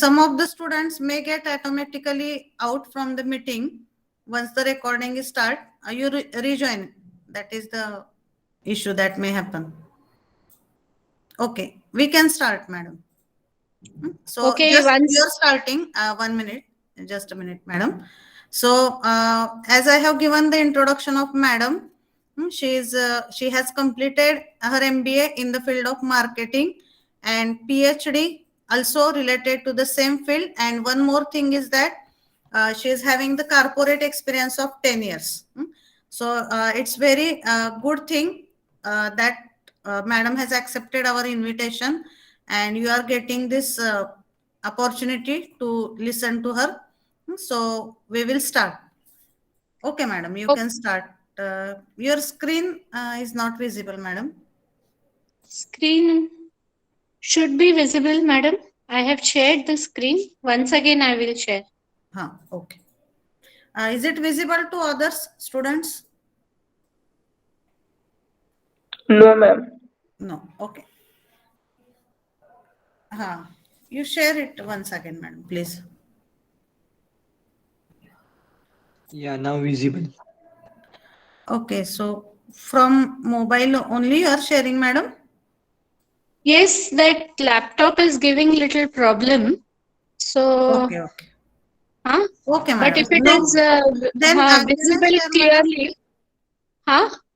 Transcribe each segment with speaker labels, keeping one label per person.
Speaker 1: some of the students may get automatically out from the meeting once the recording is start. You rejoin. That is the issue that may happen. Okay, we can start, madam. So
Speaker 2: Okay,
Speaker 1: just
Speaker 2: once
Speaker 1: you're starting. 1 minute, just a minute, madam. So as I have given the introduction of madam, she has completed her MBA in the field of marketing and PhD also related to the same field. And one more thing is that she is having the corporate experience of 10 years. So it's very good thing that madam has accepted our invitation and you are getting this opportunity to listen to her. So we will start. Okay, madam, you can start. Your screen is not visible, madam.
Speaker 2: screen should be visible, madam. I have shared the screen. Once again, I will share.
Speaker 1: Okay. Is it visible to others, students?
Speaker 3: No, ma'am.
Speaker 1: No. Okay. You share it once again, madam, please.
Speaker 4: Yeah, now visible.
Speaker 1: Okay, so from mobile only you are sharing, madam?
Speaker 2: Yes, that laptop is giving little problem. So,
Speaker 1: Okay. Okay,
Speaker 2: but
Speaker 1: madam.
Speaker 2: if it
Speaker 1: No,
Speaker 2: is
Speaker 1: then I can
Speaker 2: visible
Speaker 1: share, madam.
Speaker 2: clearly,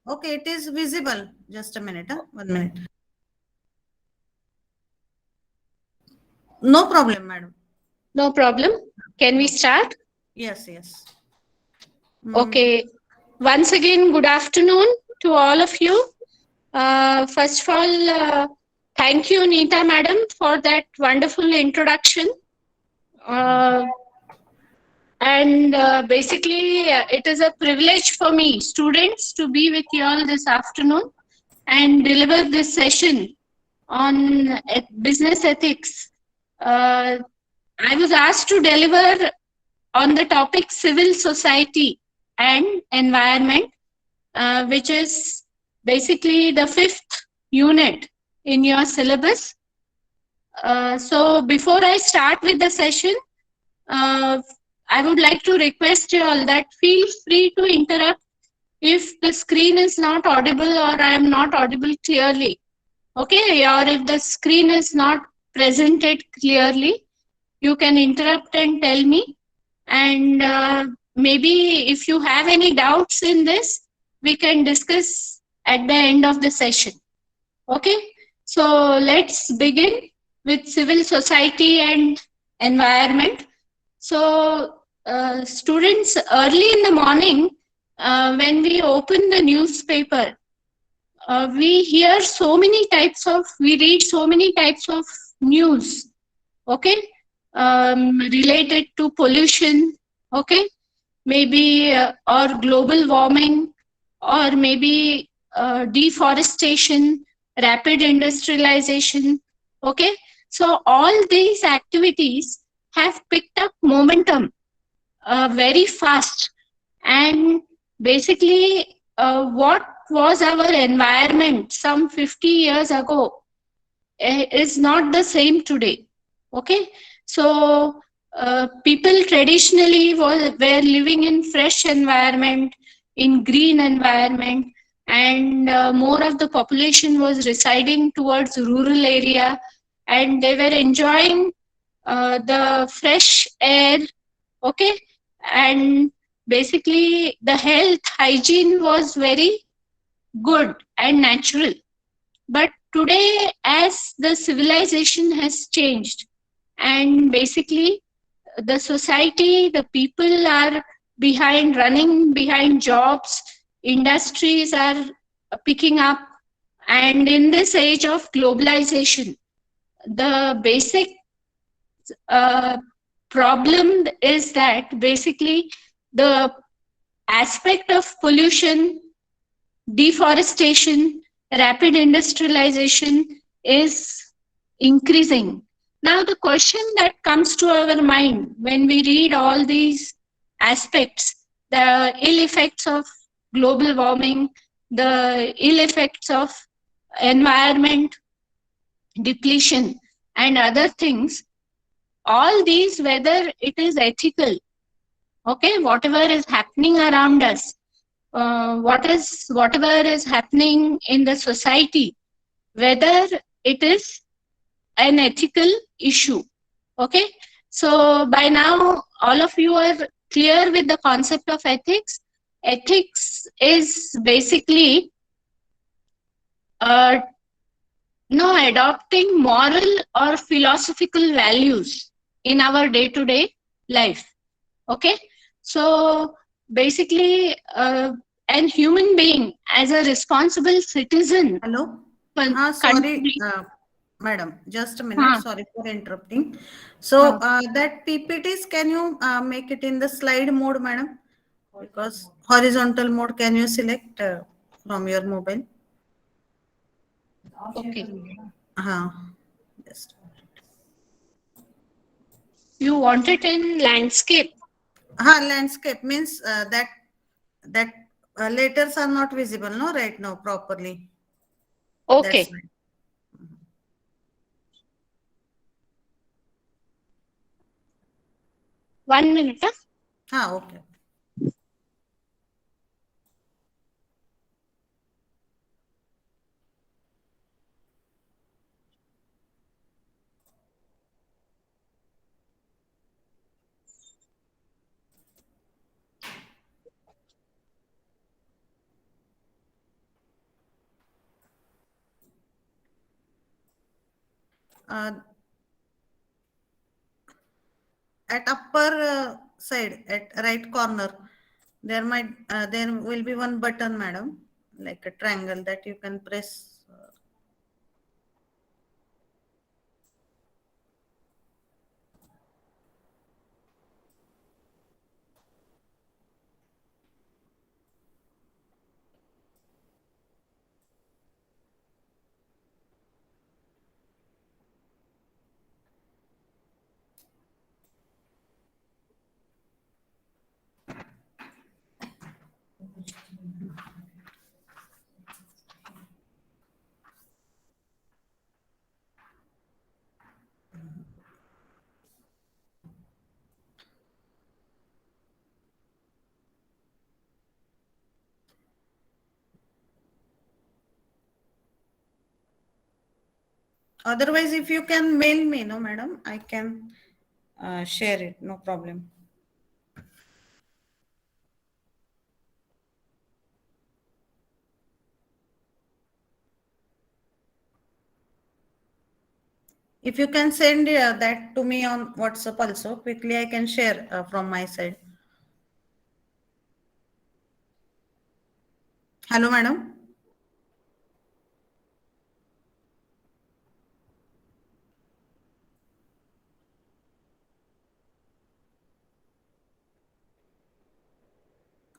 Speaker 1: Okay, it is visible. Just a minute. 1 minute. No problem, madam.
Speaker 2: No problem. Can we start?
Speaker 1: Yes.
Speaker 2: Okay. Once again, good afternoon to all of you. First of all, thank you, Neeta madam, for that wonderful introduction. And basically, it is a privilege for me, students, to be with you all this afternoon and deliver this session on business ethics. I was asked to deliver on the topic civil society and environment, which is basically the 5th unit in your syllabus. So before I start with the session, I would like to request you all that feel free to interrupt if the screen is not audible or I am not audible clearly. Okay, or if the screen is not presented clearly, you can interrupt and tell me. And maybe if you have any doubts in this, we can discuss at the end of the session. Okay, so let's begin with civil society and environment. So students, early in the morning, when we open the newspaper, we read so many types of news, okay, related to pollution, okay, maybe or global warming, or maybe deforestation, rapid industrialization, okay. So all these activities have picked up momentum very fast, and basically what was our environment some 50 years ago is not the same today, okay. So people traditionally were living in fresh environment, in green environment, and more of the population was residing towards rural area, and they were enjoying the fresh air, okay. And basically the health hygiene was very good and natural. But today, as the civilization has changed, and basically the society, the people are running behind jobs, industries are picking up, and in this age of globalization, the basic problem is that basically the aspect of pollution, deforestation, rapid industrialization is increasing. Now, the question that comes to our mind when we read all these aspects, the ill effects of global warming, the ill effects of environment depletion, and other things, all these, whether it is ethical, okay, whatever is happening around us, whatever is happening in the society, whether it is an ethical issue. Okay, so by now all of you are clear with the concept of ethics. Ethics is basically uh, no adopting moral or philosophical values in our day-to-day life. Okay, so basically an human being as a responsible citizen
Speaker 1: Hello? Sorry,
Speaker 2: country.
Speaker 1: madam, just a minute.
Speaker 2: Huh,
Speaker 1: Sorry for interrupting. So,
Speaker 2: huh.
Speaker 1: that PPTs, can you make it in the slide mode, madam? Because horizontal mode, can you select from your mobile?
Speaker 2: Okay,
Speaker 1: Uh, just.
Speaker 2: you want it in landscape.
Speaker 1: Landscape means that letters are not visible, no, right now properly. That's
Speaker 2: Okay,
Speaker 1: right.
Speaker 2: 1 minute. Huh?
Speaker 1: Okay. Uh, at upper side, at right corner, there will be one button, madam, like a triangle that you can press. Otherwise, if you can mail me, no, madam, I can share it, no problem. If you can send that to me on WhatsApp also, quickly I can share from my side. Hello, madam.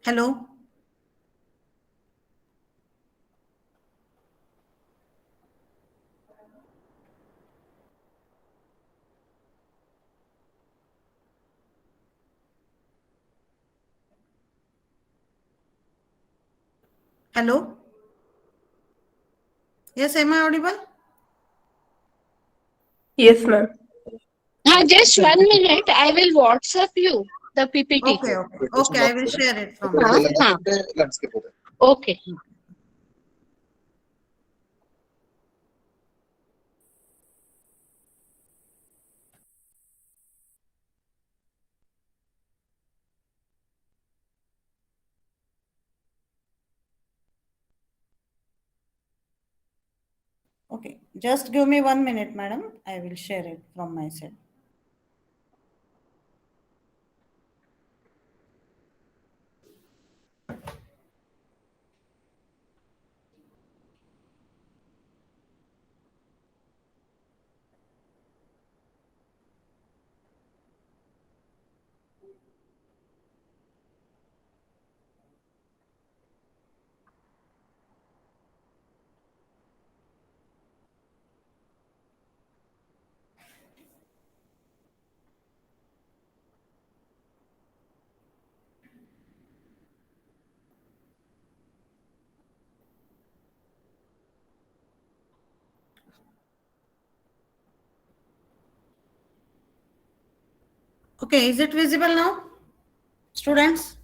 Speaker 1: Hello. Hello. Yes, am I audible?
Speaker 3: Yes, ma'am.
Speaker 2: Just 1 minute. I will WhatsApp you the PPT.
Speaker 1: Okay, okay. Okay, I will share it from my
Speaker 2: Huh?
Speaker 1: side.
Speaker 2: Huh. Okay.
Speaker 1: Okay, just give me 1 minute, madam. I will share it from my side. Okay, is it visible now, students?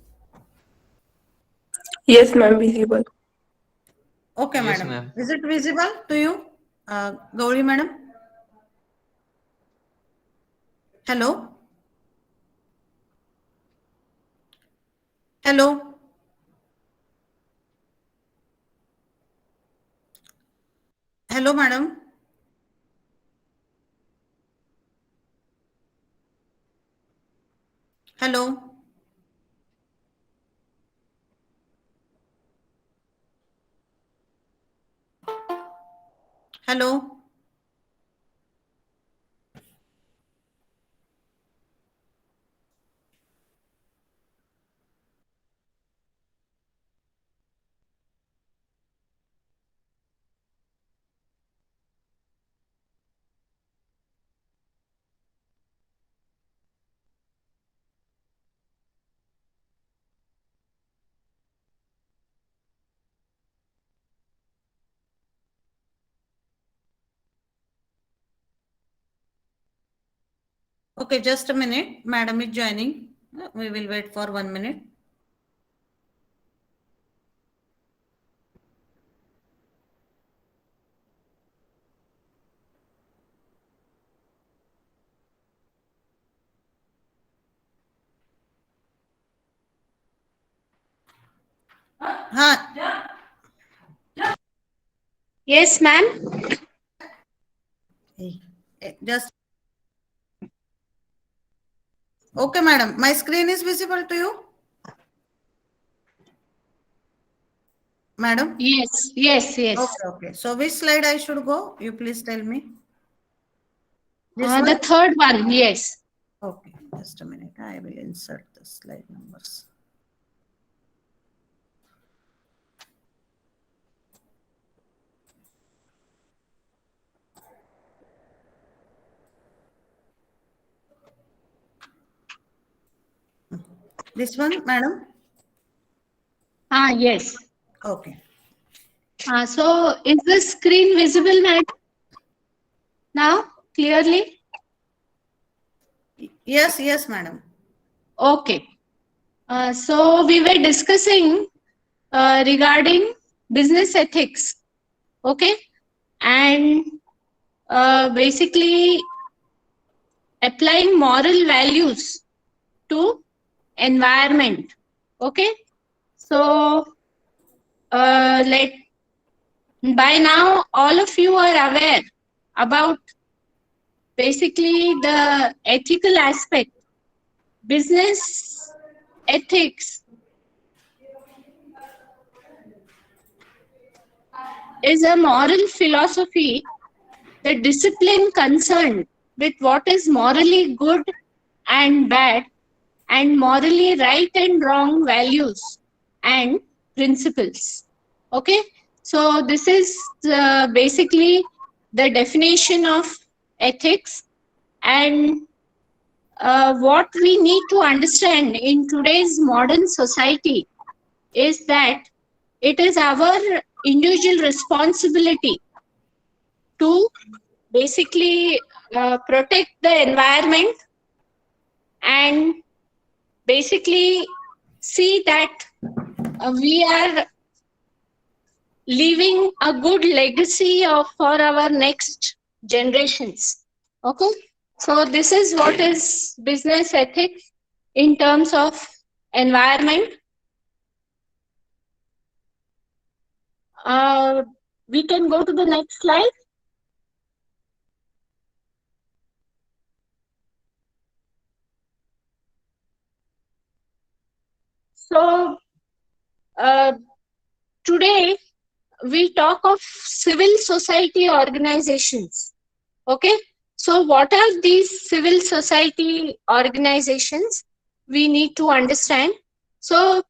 Speaker 3: Yes, ma'am, visible.
Speaker 1: Okay,
Speaker 4: Yes,
Speaker 1: madam.
Speaker 4: ma'am.
Speaker 1: Is it visible to you, Gauri madam? Hello? Hello? Hello, madam? Hello? Hello? Okay, just a minute. Madam is joining. We will wait for 1 minute. हाँ,
Speaker 2: Yes, ma'am.
Speaker 1: just okay, madam. My screen is visible to you, madam.
Speaker 2: Yes, yes, yes.
Speaker 1: Okay, okay. So which slide I should go? You please tell me. This one?
Speaker 2: The third one, yes.
Speaker 1: Okay, just a minute. I will insert the slide numbers. This one, madam?
Speaker 2: Yes.
Speaker 1: Okay.
Speaker 2: So is the screen visible, madam? Now, clearly?
Speaker 1: Yes, yes, madam.
Speaker 2: Okay. So we were discussing regarding business ethics. Okay. And basically applying moral values to environment. Okay. So by now all of you are aware about basically the ethical aspect. Business ethics is a moral philosophy, the discipline concerned with what is morally good and bad, and morally right and wrong values and principles. Okay, so this is basically the definition of ethics. And what we need to understand in today's modern society is that it is our individual responsibility to basically protect the environment and basically see that we are leaving a good legacy for our next generations. Okay, so this is what is business ethics in terms of environment. We can go to the next slide. So today we talk of civil society organizations. Okay, so what are these civil society organizations? We need to understand. So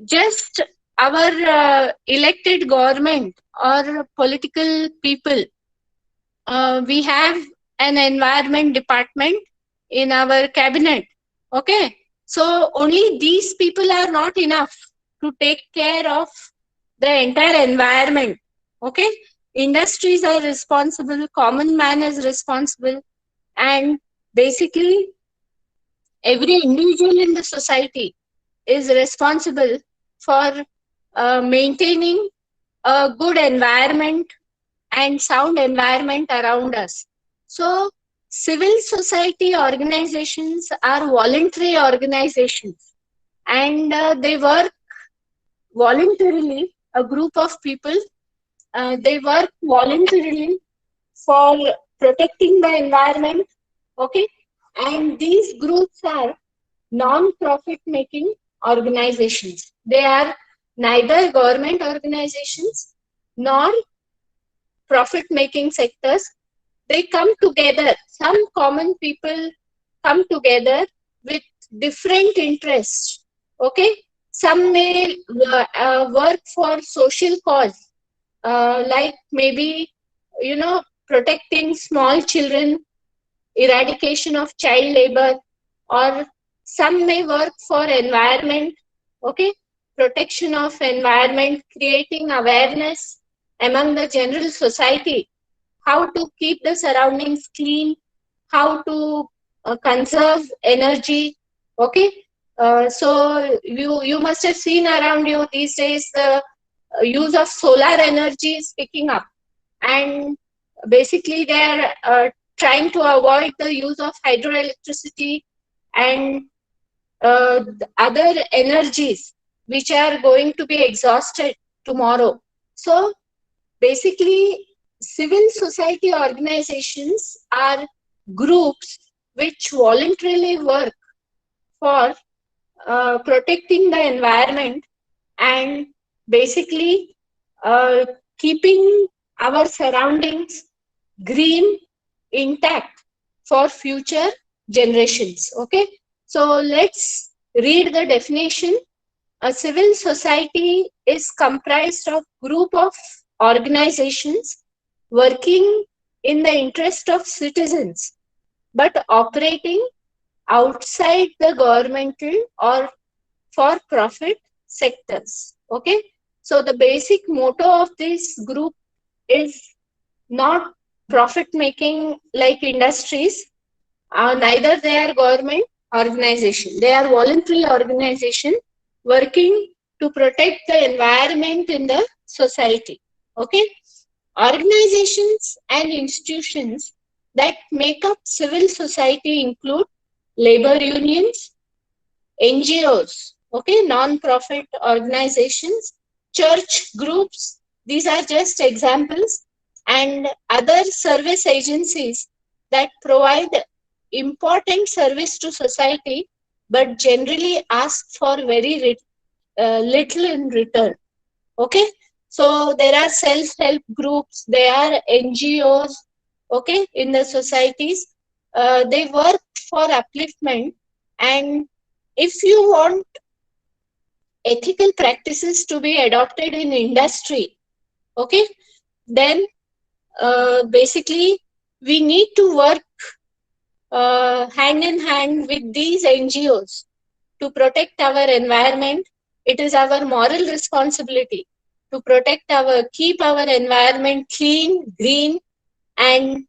Speaker 2: just our elected government or political people, we have an environment department in our cabinet. Okay, so only these people are not enough to take care of the entire environment. Okay, industries are responsible, common man is responsible, and basically every individual in the society is responsible for maintaining a good environment and sound environment around us. So, civil society organizations are voluntary organizations, and they work voluntarily. A group of people, they work voluntarily for protecting the environment. Okay, and these groups are non-profit making organizations. They are neither government organizations nor profit making sectors. They come together, some common people come together with different interests. Okay, some may work for social cause, like maybe, you know, protecting small children, eradication of child labor, or some may work for environment. Okay, protection of environment, creating awareness among the general society, how to keep the surroundings clean, how to conserve energy. Okay, so you must have seen around you these days the use of solar energy is picking up, and basically they are trying to avoid the use of hydroelectricity and the other energies which are going to be exhausted tomorrow. So basically, civil society organizations are groups which voluntarily work for protecting the environment and basically uh, keeping our surroundings green, intact for future generations. Okay, so let's read the definition. A civil society is comprised of group of organizations working in the interest of citizens but operating outside the governmental or for profit sectors. Okay, so the basic motto of this group is not profit making like industries, neither they are government organization, they are voluntary organization working to protect the environment in the society. Okay, organizations and institutions that make up civil society include labor unions, NGOs, okay, non-profit organizations, church groups, these are just examples, and other service agencies that provide important service to society but generally ask for very little in return. Okay, so there are self-help groups, there are NGOs, okay, in the societies. They work for upliftment, and if you want ethical practices to be adopted in industry, okay, then basically we need to work hand in hand with these NGOs to protect our environment. It is our moral responsibility to keep our environment clean, green, and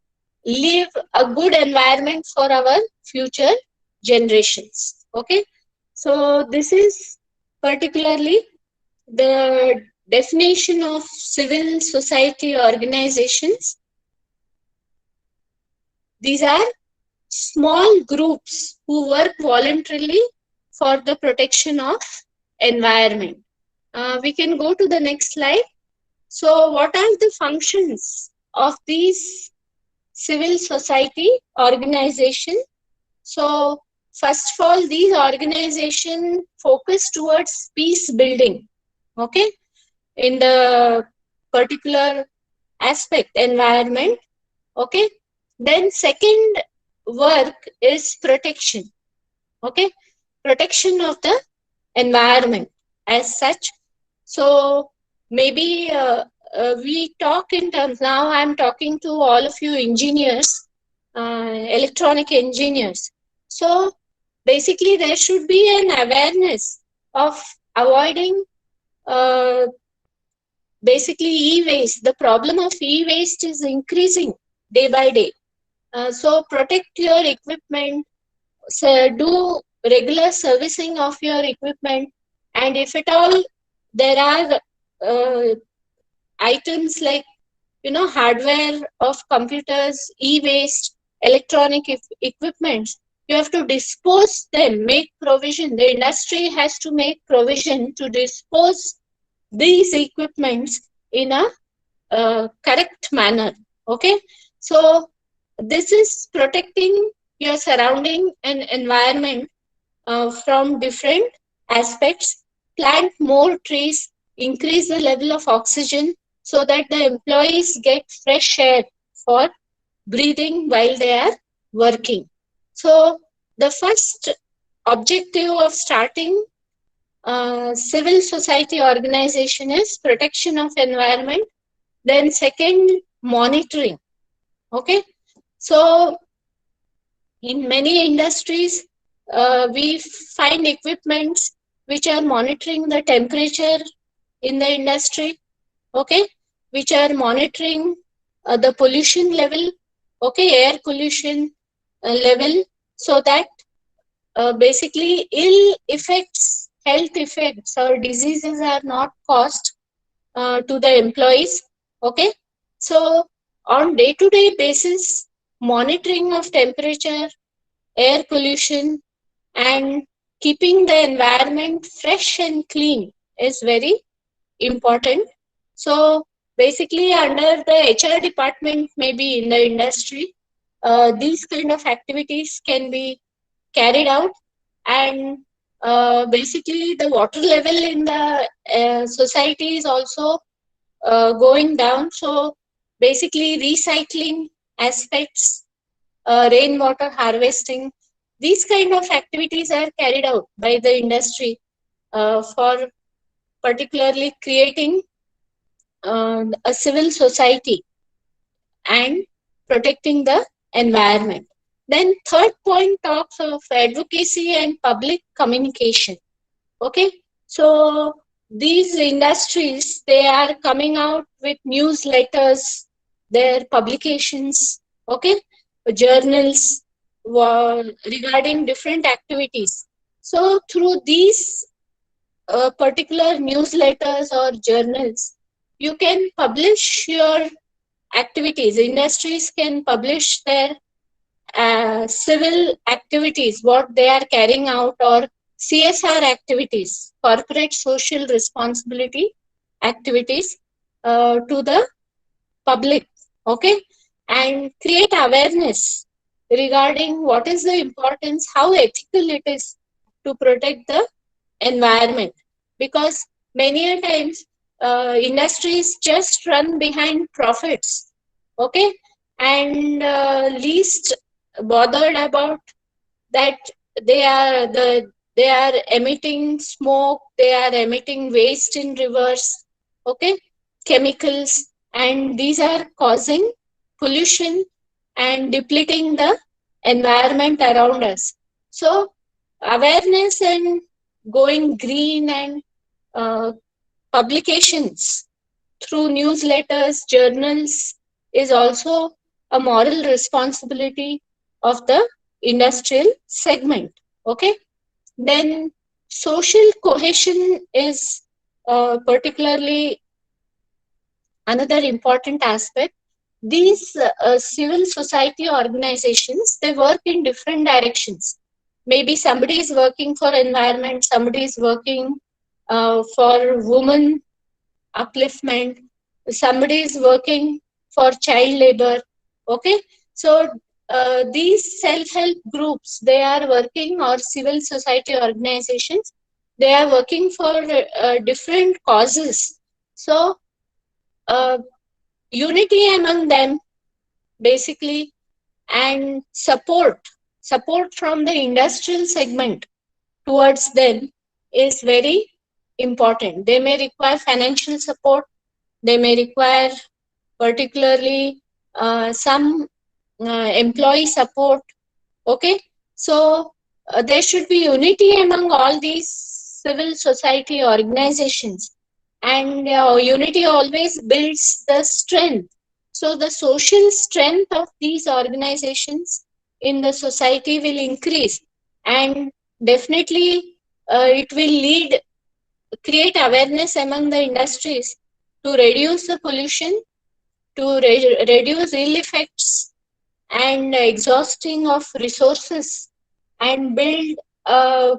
Speaker 2: leave a good environment for our future generations. Okay, so this is particularly the definition of civil society organizations. These are small groups who work voluntarily for the protection of environment. We can go to the next slide. So what are the functions of these civil society organization? So first of all, these organizations focus towards peace building, okay, in the particular aspect, environment. Okay, then second work is protection. Okay, protection of the environment as such. So maybe we talk in terms, now I'm talking to all of you engineers, electronic engineers. So basically there should be an awareness of avoiding basically e-waste. The problem of e-waste is increasing day by day. So protect your equipment, do regular servicing of your equipment, and if at all there are items like hardware of computers, e-waste, electronic equipments, you have to dispose them, make provision. The industry has to make provision to dispose these equipments in a correct manner. Okay, so this is protecting your surrounding and environment from different aspects. Plant more trees, increase the level of oxygen so that the employees get fresh air for breathing while they are working. So the first objective of starting civil society organization is protection of environment. Then second, monitoring. Okay, so in many industries, we find equipments which are monitoring the temperature in the industry, okay, which are monitoring the pollution level, okay, air pollution level, so that basically ill effects, health effects, or diseases are not caused to the employees, okay. So on day-to-day basis, monitoring of temperature, air pollution, and keeping the environment fresh and clean is very important. So basically under the HR department, maybe in the industry, these kind of activities can be carried out, and basically the water level in the society is also going down. So basically recycling aspects, rainwater harvesting, these kind of activities are carried out by the industry for particularly creating a civil society and protecting the environment. Then third point talks of advocacy and public communication. Okay, so these industries, they are coming out with newsletters, their publications, okay, journals regarding different activities. So through these particular newsletters or journals, you can publish your activities. Industries can publish their civil activities, what they are carrying out, or CSR activities, corporate social responsibility activities to the public, okay, and create awareness regarding what is the importance, how ethical it is to protect the environment. Because many a times industries just run behind profits, okay, and least bothered about that they are emitting smoke, they are emitting waste in rivers, okay, chemicals, and these are causing pollution and depleting the environment around us. So awareness and going green and uh, publications through newsletters, journals is also a moral responsibility of the industrial segment. Okay. Then social cohesion is particularly another important aspect. These civil society organizations, they work in different directions. Maybe somebody is working for environment, somebody is working for women upliftment, somebody is working for child labor, okay. So these self-help groups, they are working, or civil society organizations, they are working for different causes. So uh, unity among them basically, and support from the industrial segment towards them is very important. They may require financial support, they may require particularly some employee support, okay. So there should be unity among all these civil society organizations, and unity always builds the strength. So the social strength of these organizations in the society will increase and definitely it will create awareness among the industries to reduce the pollution, to reduce ill effects and exhausting of resources, and build a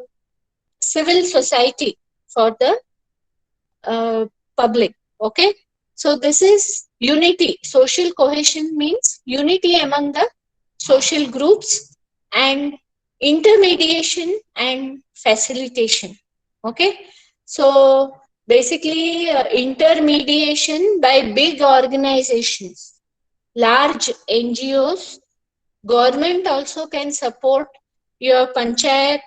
Speaker 2: civil society for the public. Okay, so this is unity. Social cohesion means unity among the social groups, and intermediation and facilitation. Okay, so basically intermediation by big organizations, large NGOs. Government also can support your panchayat,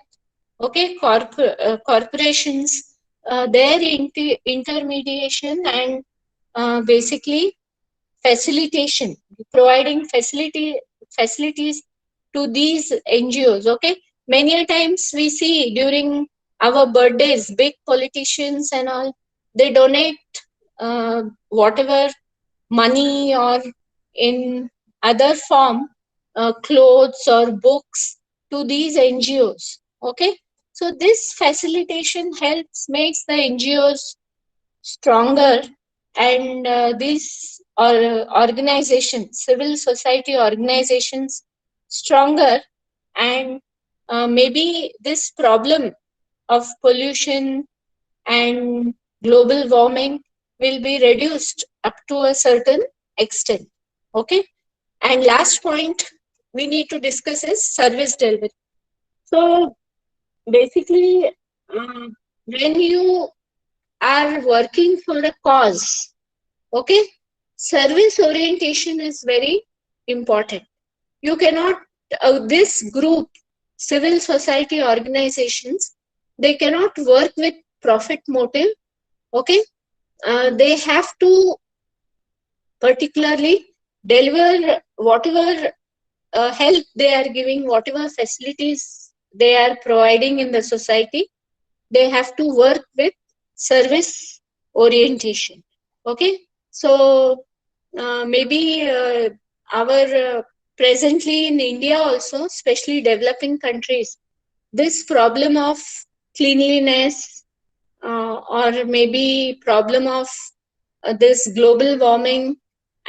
Speaker 2: okay, corporations, their intermediation and basically facilitation, providing facilities to these NGOs. Okay, many a times we see during our birthdays, big politicians and all, they donate whatever money or in other form, clothes or books to these NGOs. Okay, so this facilitation helps makes the NGOs stronger, and these organizations, civil society organizations, stronger, and maybe this problem of pollution and global warming will be reduced up to a certain extent. Okay, and last point we need to discuss is service delivery. So basically, when you are working for a cause, okay, service orientation is very important. You cannot, this group, civil society organizations, they cannot work with profit motive. Okay, they have to particularly deliver whatever help they are giving, whatever facilities they are providing in the society. They have to work with service orientation. Okay, so maybe our presently in India also, especially developing countries, this problem of cleanliness or maybe problem of this global warming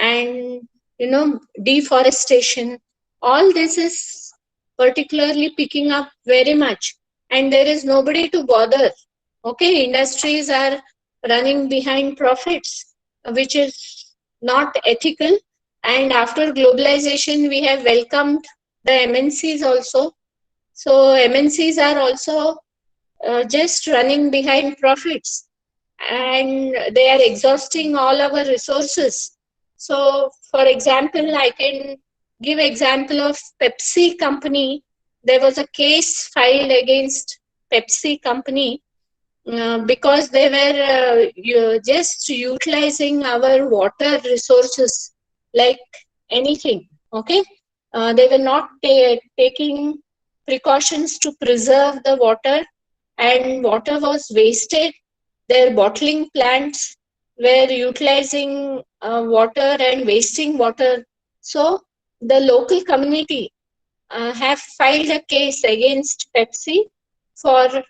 Speaker 2: and deforestation, all this is particularly picking up very much, and there is nobody to bother. Okay, industries are running behind profits, which is not ethical. And after globalization, we have welcomed the MNCs also. So MNCs are also just running behind profits, and they are exhausting all our resources. So for example, I can give example of Pepsi company. There was a case filed against Pepsi company because they were just utilizing our water resources like anything. Okay, they were not taking precautions to preserve the water, and water was wasted. Their bottling plants were utilizing water and wasting water. So the local community have filed a case against Pepsi for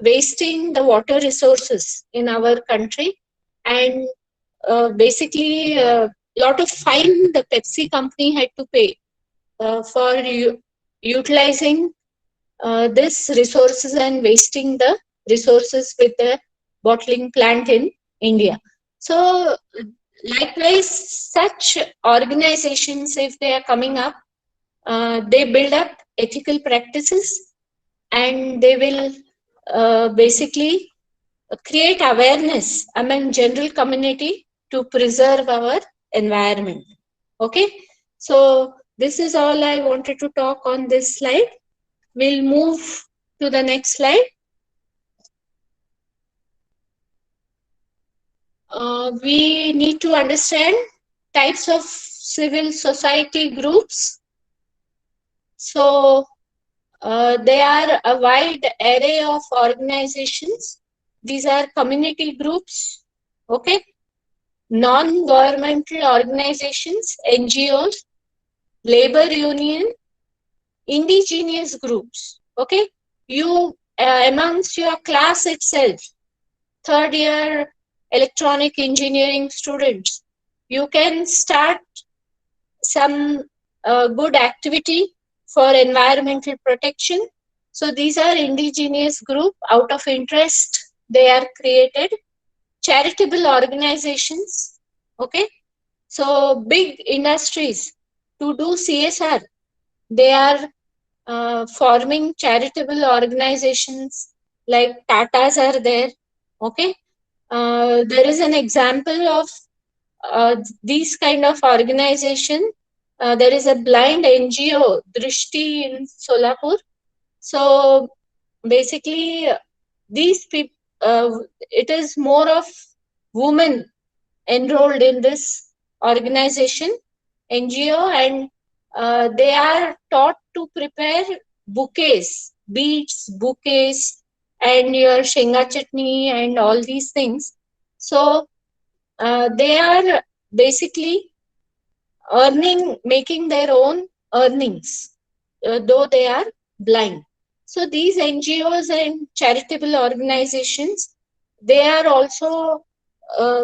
Speaker 2: wasting the water resources in our country, and basically a lot of fine the Pepsi company had to pay for utilizing this resources and wasting the resources with the bottling plant in India. So likewise, such organizations, if they are coming up, they build up ethical practices, and they will basically create awareness among general community to preserve our environment. Okay, so this is all I wanted to talk on this slide. We'll move to the next slide. We need to understand types of civil society groups. So there are a wide array of organizations. These are community groups, okay, non-governmental organizations, NGOs, labor union, indigenous groups. Okay, you amongst your class itself, third year electronic engineering students, you can start some good activity for environmental protection. So these are indigenous group out of interest. They are created charitable organizations. Okay, so big industries to do CSR, they are forming charitable organizations like Tatas are there. Okay, there is an example of these kind of organization. There is a blind NGO, Drishti in Solapur. So basically, these people, it is more of women enrolled in this organization, NGO, and they are taught to prepare bouquets, beads, bouquets, and your shenga chutney and all these things. So they are basically making their own earnings, though they are blind. So these NGOs and charitable organizations, they are also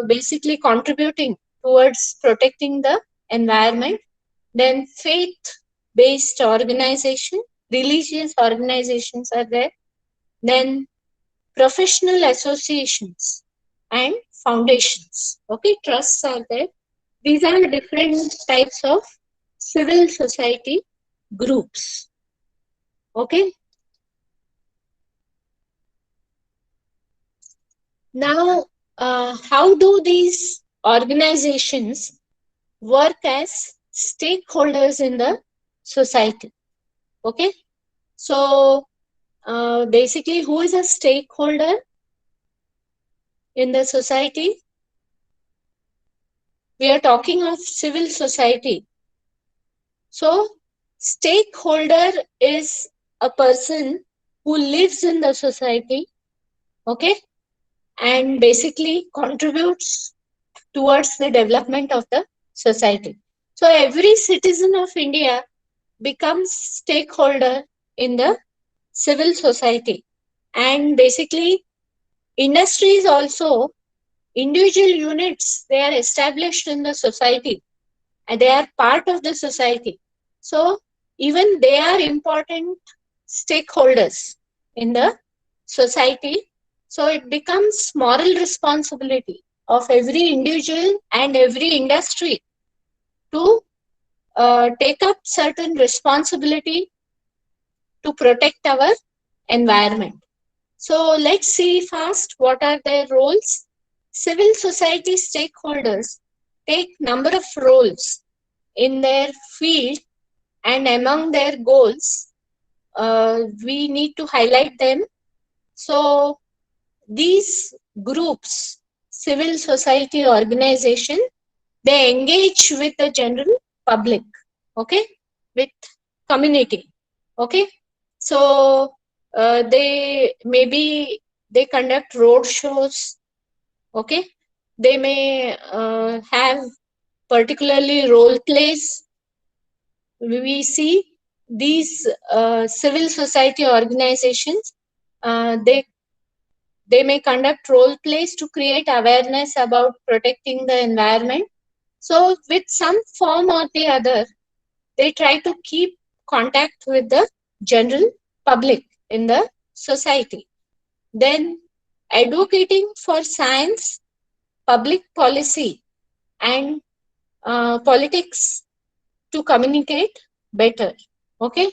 Speaker 2: basically contributing towards protecting the environment. Then faith-based organization, religious organizations are there. Then professional associations and foundations. Okay, trusts are there. These are different types of civil society groups. Okay. Now, how do these organizations work as stakeholders in the society? Okay. So, basically, who is a stakeholder in the society? We are talking of civil society. So, stakeholder is a person who lives in the society, okay, and basically contributes towards the development of the society. So, every citizen of India becomes stakeholder in the civil society, and basically industries also, individual units, they are established in the society and they are part of the society. So even they are important stakeholders in the society. So it becomes moral responsibility of every individual and every industry to take up certain responsibility to protect our environment. So let's see first what are their roles. Civil society stakeholders take number of roles in their field, and among their goals, we need to highlight them. So these groups, civil society organization, they engage with the general public, okay, with community, okay. So they conduct road shows, okay. They may have particularly role plays. We see these civil society organizations, they may conduct role plays to create awareness about protecting the environment. So with some form or the other, they try to keep contact with the general public in the society. Then advocating for science, public policy, and politics to communicate better. Okay.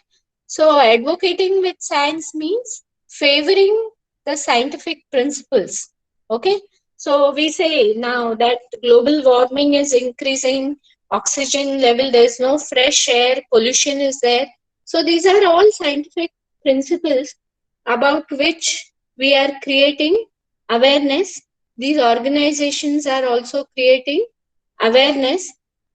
Speaker 2: So advocating with science means favoring the scientific principles. Okay. So we say now that global warming is increasing, oxygen level, there's no fresh air, pollution is there. So these are all scientific principles about which we are creating awareness. These organizations are also creating awareness,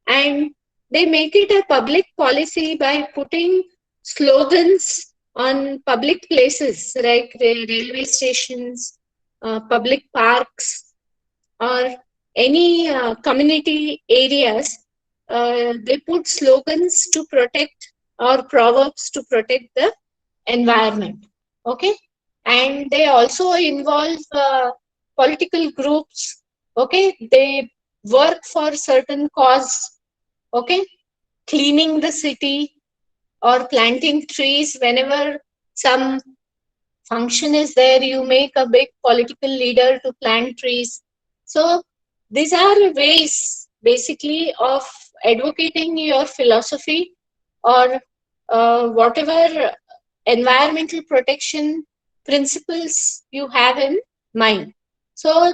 Speaker 2: and they make it a public policy by putting slogans on public places like railway stations, public parks, or any community areas. They put slogans to protect, or proverbs to protect the environment. Okay, and they also involve political groups. Okay, they work for certain cause. Okay, cleaning the city or planting trees whenever some function is there, you make a big political leader to plant trees. So these are ways basically of advocating your philosophy or whatever environmental protection principles you have in mind. So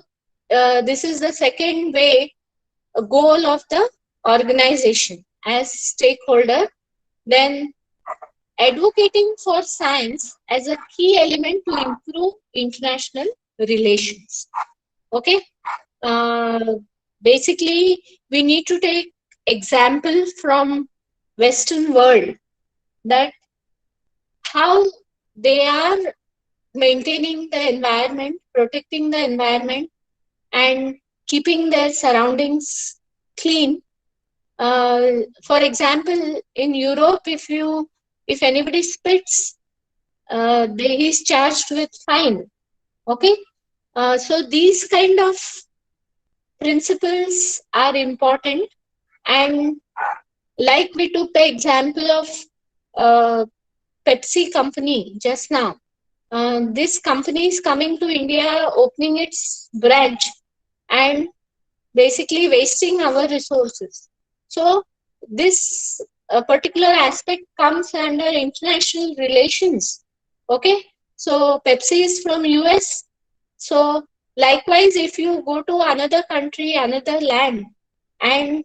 Speaker 2: this is the second way, a goal of the organization as stakeholder. Then advocating for science as a key element to improve international relations. Okay, basically we need to take example from Western world, that how they are maintaining the environment, protecting the environment, and keeping their surroundings clean. For example, in Europe, if anybody spits, they is charged with fine. Okay, so these kind of principles are important. And like we took the example of Pepsi company just now. This company is coming to India, opening its branch, and basically wasting our resources. So this particular aspect comes under international relations. Okay, so Pepsi is from US. So likewise, if you go to another country, another land, and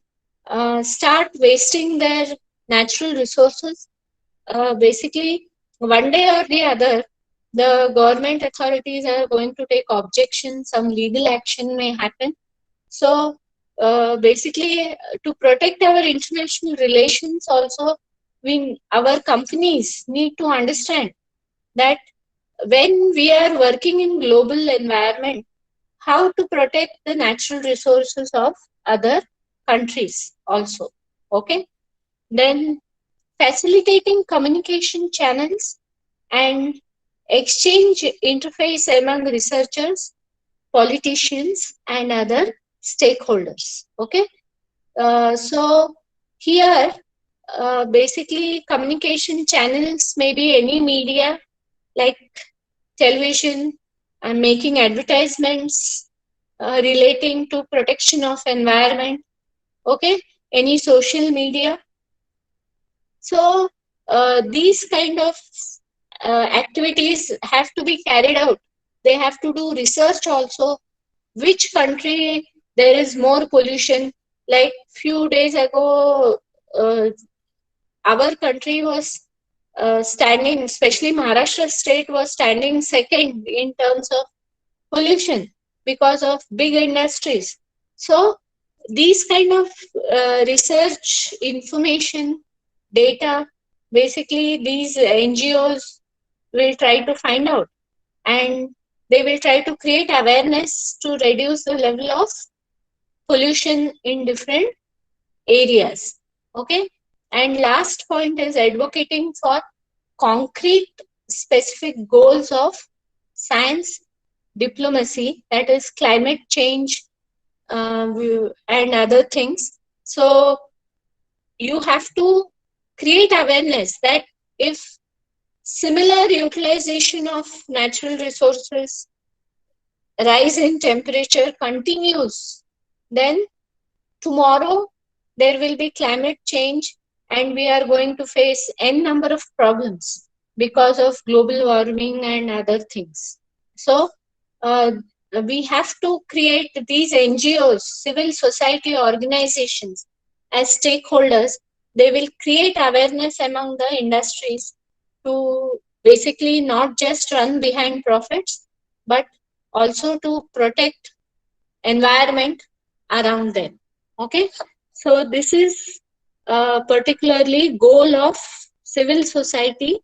Speaker 2: start wasting their natural resources, basically one day or the other, the government authorities are going to take objection, some legal action may happen. So basically, to protect our international relations also, our companies need to understand that when we are working in global environment, how to protect the natural resources of other countries also. Okay, then facilitating communication channels and exchange interface among researchers, politicians, and other stakeholders. Okay, so here basically communication channels may be any media like television and making advertisements relating to protection of environment. Okay, any social media. So these kind of activities have to be carried out. They have to do research also, which country there is more pollution. Like few days ago, our country was standing, especially Maharashtra state was standing second in terms of pollution because of big industries. So these kind of research, information, data, basically these NGOs will try to find out, and they will try to create awareness to reduce the level of pollution in different areas. Okay, and last point is advocating for concrete specific goals of science diplomacy, that is climate change and other things. So you have to create awareness that if similar utilization of natural resources, rise in temperature continues, then tomorrow there will be climate change and we are going to face n number of problems because of global warming and other things. So we have to create these NGOs, civil society organizations as stakeholders. They will create awareness among the industries to basically not just run behind profits, but also to protect environment around them. Okay, so this is particularly goal of civil society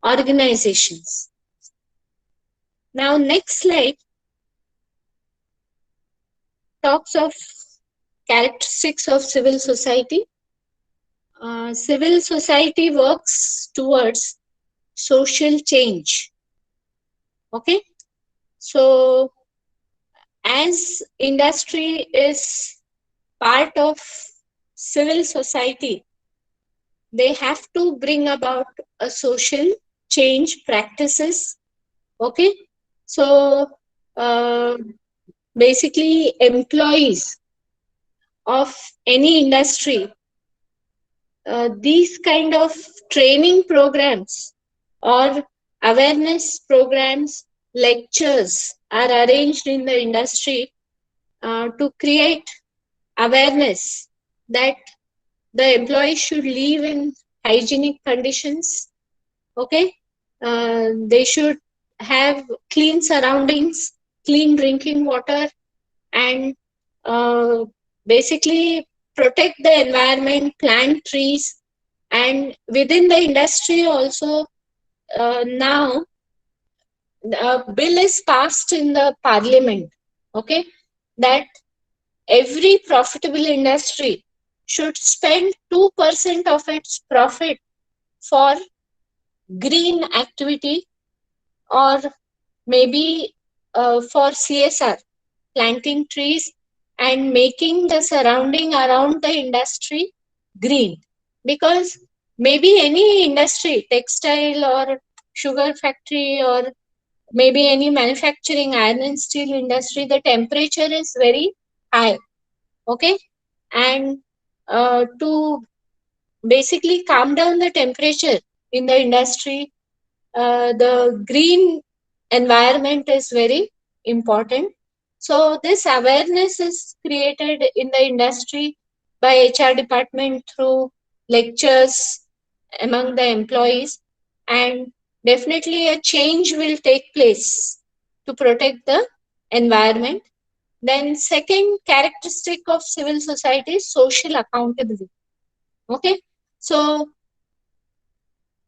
Speaker 2: organizations. Now next slide talks of characteristics of civil society. Civil society works towards social change. Okay, so as industry is part of civil society, they have to bring about a social change practices. Okay, so basically employees of any industry, these kind of training programs or awareness programs, lectures are arranged in the industry to create awareness that the employees should live in hygienic conditions. Okay, they should have clean surroundings, clean drinking water, and uh, basically protect the environment, plant trees. And within the industry also, now a bill is passed in the parliament, okay, that every profitable industry should spend 2% of its profit for green activity, or maybe for CSR, planting trees and making the surrounding around the industry green. Because maybe any industry, textile or sugar factory, or maybe any manufacturing, iron and steel industry, the temperature is very high. Okay, and to basically calm down the temperature in the industry, the green environment is very important. So this awareness is created in the industry by HR department through lectures among the employees, and definitely a change will take place to protect the environment. Then second characteristic of civil society is social accountability. Okay, so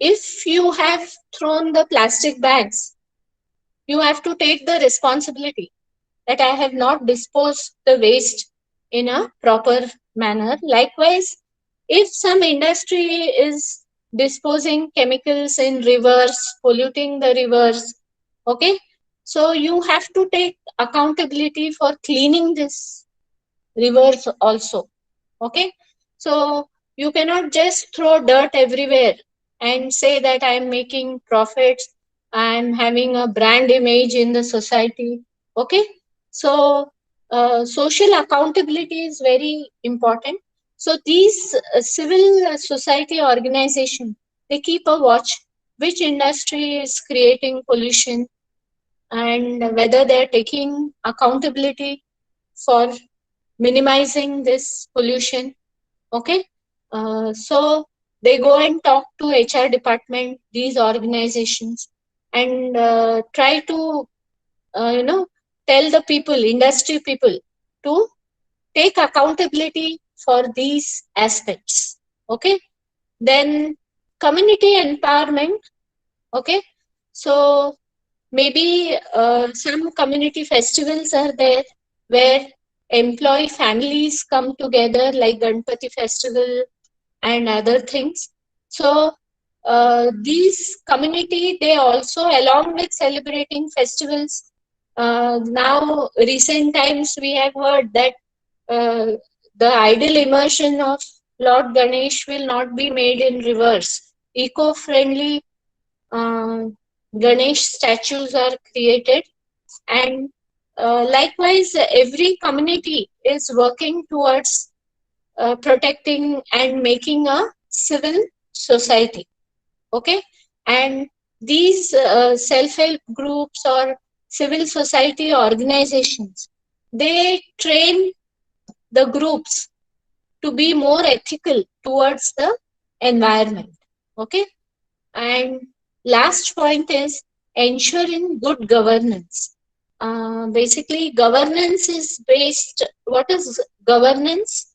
Speaker 2: if you have thrown the plastic bags, you have to take the responsibility that I have not disposed the waste in a proper manner. Likewise, if some industry is disposing chemicals in rivers, polluting the rivers, okay, so you have to take accountability for cleaning this rivers also. Okay, so you cannot just throw dirt everywhere and say that I am making profits, I am having a brand image in the society. Okay, so social accountability is very important. So these civil society organization, they keep a watch which industry is creating pollution and whether they are taking accountability for minimizing this pollution. Okay, so they go and talk to HR department, these organizations, and try to tell the people, industry people, to take accountability for these aspects. Okay, then community empowerment. Okay, so maybe some community festivals are there where employee families come together, like Ganpati festival and other things. So these community, they also, along with celebrating festivals, now recent times we have heard that the idol immersion of Lord Ganesh will not be made in rivers. Eco-friendly uh, Ganesh statues are created, and likewise, every community is working towards protecting and making a civil society. Okay, and these self-help groups or civil society organizations, they train the groups to be more ethical towards the environment. Okay, and last point is ensuring good governance. Basically, governance is based. What is governance?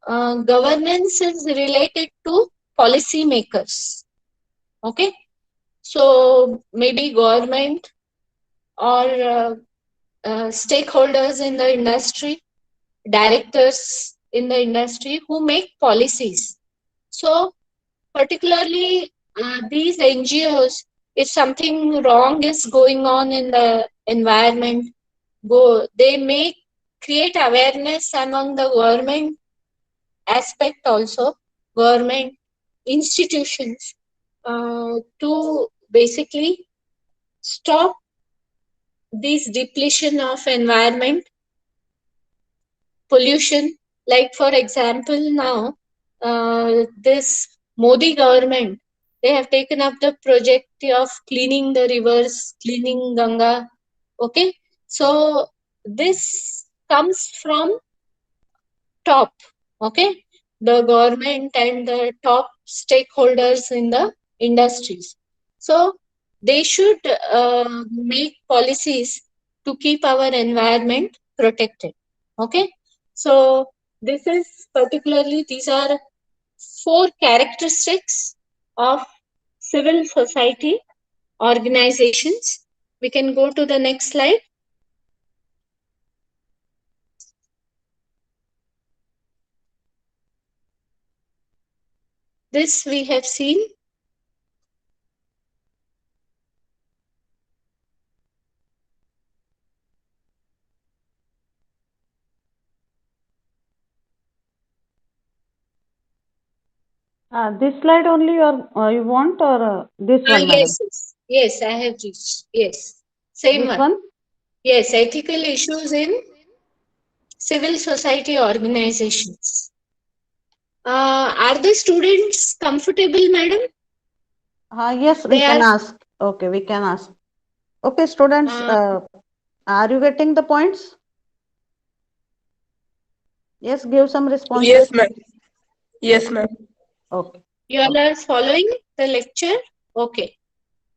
Speaker 2: Governance is related to policy makers. Okay, so maybe government or stakeholders in the industry, directors in the industry who make policies. So particularly these NGOs, if something wrong is going on in the environment, they may create awareness among the government aspect also, government institutions, to basically stop this depletion of environment, pollution. Like for example, now this Modi government, they have taken up the project of cleaning the rivers, cleaning Ganga. Okay, so this comes from top. Okay, the government and the top stakeholders in the industries. So they should make policies to keep our environment protected. Okay, so this is particularly, these are 4 characteristics of civil society organizations. We can go to the next slide. This we have seen.
Speaker 5: This slide only you want, or this one, madam?
Speaker 2: Yes, I have reached. Yes, same
Speaker 5: This
Speaker 2: one.
Speaker 5: one?
Speaker 2: Yes, ethical issues in civil society organizations. Are the students comfortable, madam?
Speaker 5: Yes, we
Speaker 2: They
Speaker 5: can
Speaker 2: are.
Speaker 5: ask. Okay, we can ask. Okay, students,
Speaker 2: Uh,
Speaker 5: are you getting the points? Yes, give some responses.
Speaker 3: Yes, ma'am. Yes, ma'am.
Speaker 5: Okay.
Speaker 2: you all are following the lecture? Okay.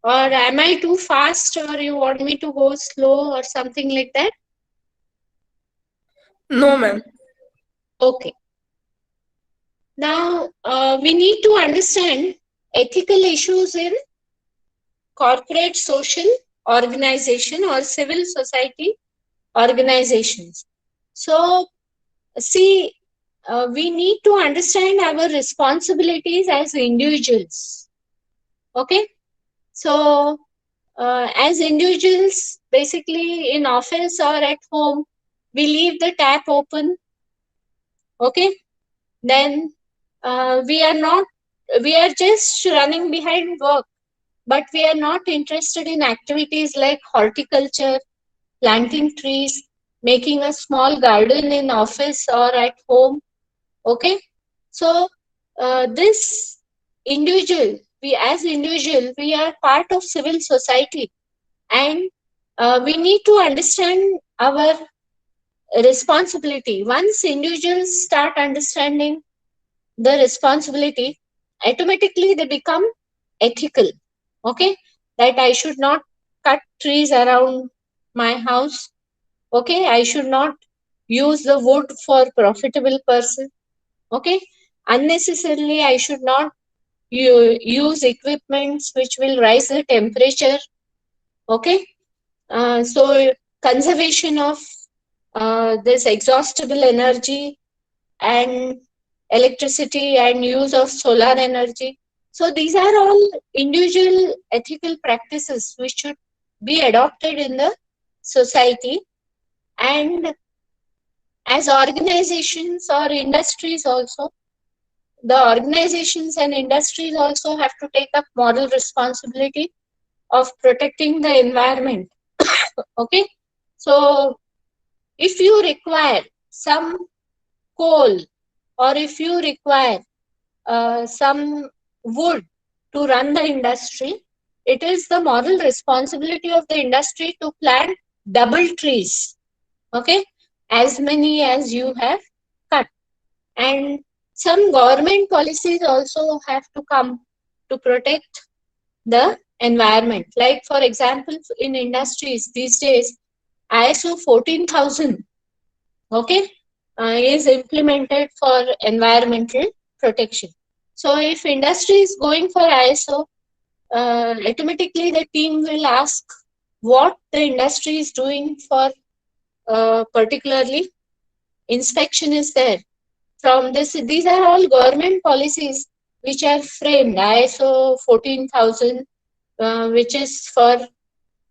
Speaker 2: Or am I too fast, or you want me to go slow or something like that?
Speaker 3: No, ma'am.
Speaker 2: Okay. Now, we need to understand ethical issues in corporate social organization or civil society organizations. So, see, we need to understand our responsibilities as individuals. Okay? So, as individuals, basically in office or at home, we leave the tap open. Okay? Then we are just running behind work, but we are not interested in activities like horticulture, planting trees, making a small garden in office or at home. Okay, so this individual, we as individual, we are part of civil society, and we need to understand our responsibility. Once individuals start understanding the responsibility, automatically they become ethical. Okay, that I should not cut trees around my house. Okay, I should not use the wood for profitable person. Okay, unnecessarily I should not use equipments which will rise the temperature. Okay, so conservation of this exhaustible energy and electricity and use of solar energy. So these are all individual ethical practices which should be adopted in the society. And as organizations or industries also, the organizations and industries also have to take up moral responsibility of protecting the environment. Okay, so if you require some coal, or if you require some wood to run the industry, it is the moral responsibility of the industry to plant double trees. Okay, as many as you have cut. And some government policies also have to come to protect the environment. Like for example, in industries these days, ISO 14000, okay, is implemented for environmental protection. So if industry is going for ISO, automatically the team will ask what the industry is doing for particularly inspection is there. From this, these are all government policies which are framed, ISO 14000, which is for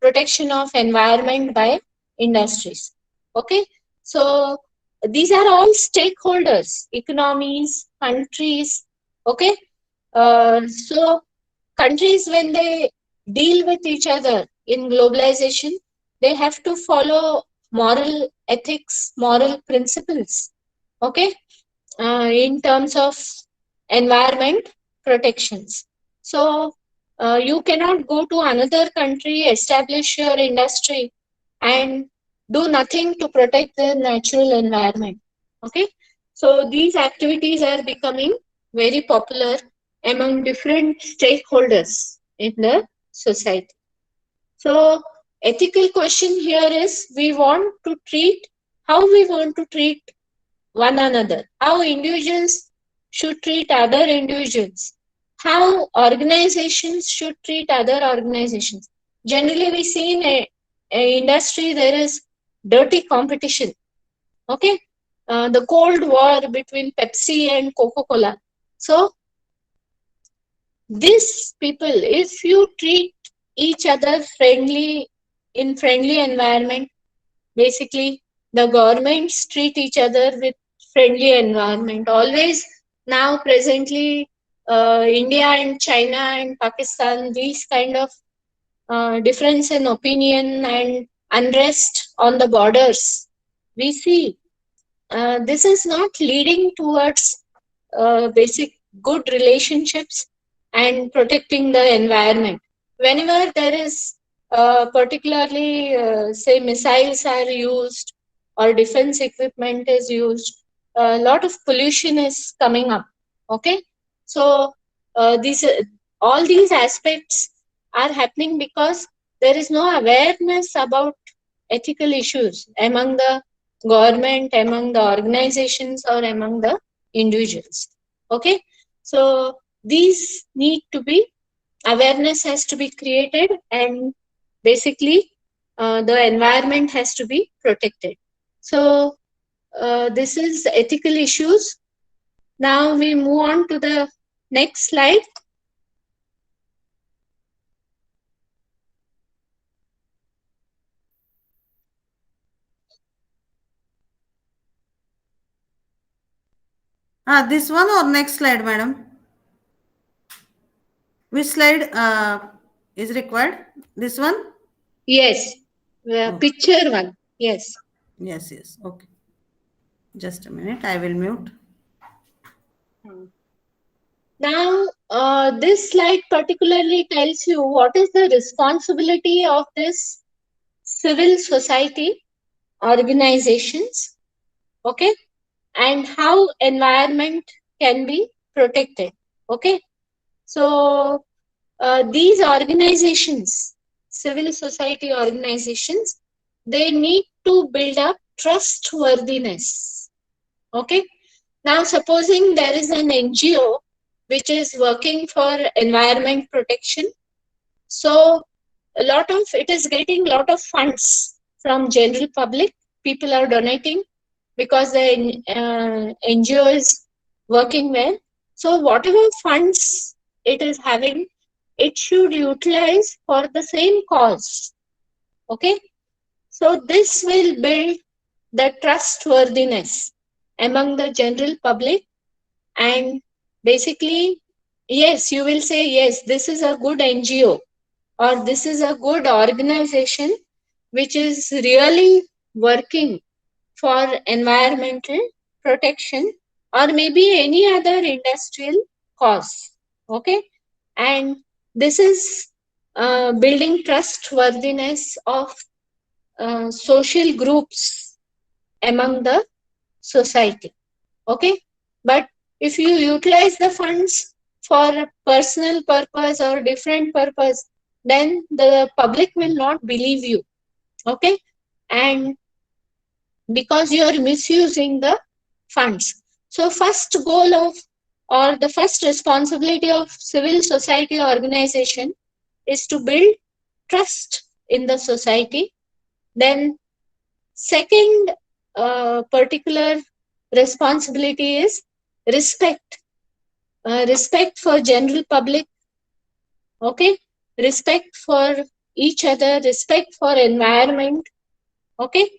Speaker 2: protection of environment by industries. Okay, so these are all stakeholders, economies, countries. Okay, so countries, when they deal with each other in globalization, they have to follow moral ethics, moral principles. Okay, in terms of environment protections. So you cannot go to another country, establish your industry, and do nothing to protect the natural environment. Okay, so these activities are becoming very popular among different stakeholders in the society. So ethical question here is, we want to treat, how we want to treat one another, how individuals should treat other individuals, how organizations should treat other organizations. Generally, we see in a industry there is dirty competition. Okay, the Cold War between Pepsi and Coca-Cola. So these people, if you treat each other friendly, in friendly environment, basically the governments treat each other with friendly environment. Always now presently, India and China and Pakistan, these kind of difference in opinion and unrest on the borders, we see this is not leading towards basic good relationships and protecting the environment. Whenever there is particularly, say, missiles are used or defense equipment is used, a lot of pollution is coming up. Okay, so these all these aspects are happening because there is no awareness about ethical issues among the government, among the organizations, or among the individuals. Okay, so these need to be, awareness has to be created, and basically the environment has to be protected. So this is ethical issues. Now we move on to the next slide.
Speaker 1: This one or next slide, madam? Which slide is required? This one?
Speaker 2: Yes, picture one. Yes.
Speaker 1: Yes, yes. Okay. Just a minute. I will mute.
Speaker 2: Now, this slide particularly tells you what is the responsibility of this civil society organizations, okay, and how environment can be protected. Okay, so these organizations, civil society organizations, they need to build up trustworthiness. Okay, now supposing there is an NGO which is working for environment protection, so a lot of it is getting lot of funds from general public. People are donating because the NGO is working well. So whatever funds it is having, it should utilize for the same cause. Okay, so this will build the trustworthiness among the general public, and basically, yes, you will say, yes, this is a good NGO, or this is a good organization which is really working for environmental protection, or maybe any other industrial cause. Okay, and this is building trustworthiness of social groups among the society. Okay, but if you utilize the funds for personal purpose or different purpose, then the public will not believe you. Okay, and because you are misusing the funds. So first goal of, or the first responsibility of civil society organization is to build trust in the society. Then second particular responsibility is respect respect for general public, okay, respect for each other, respect for environment, okay.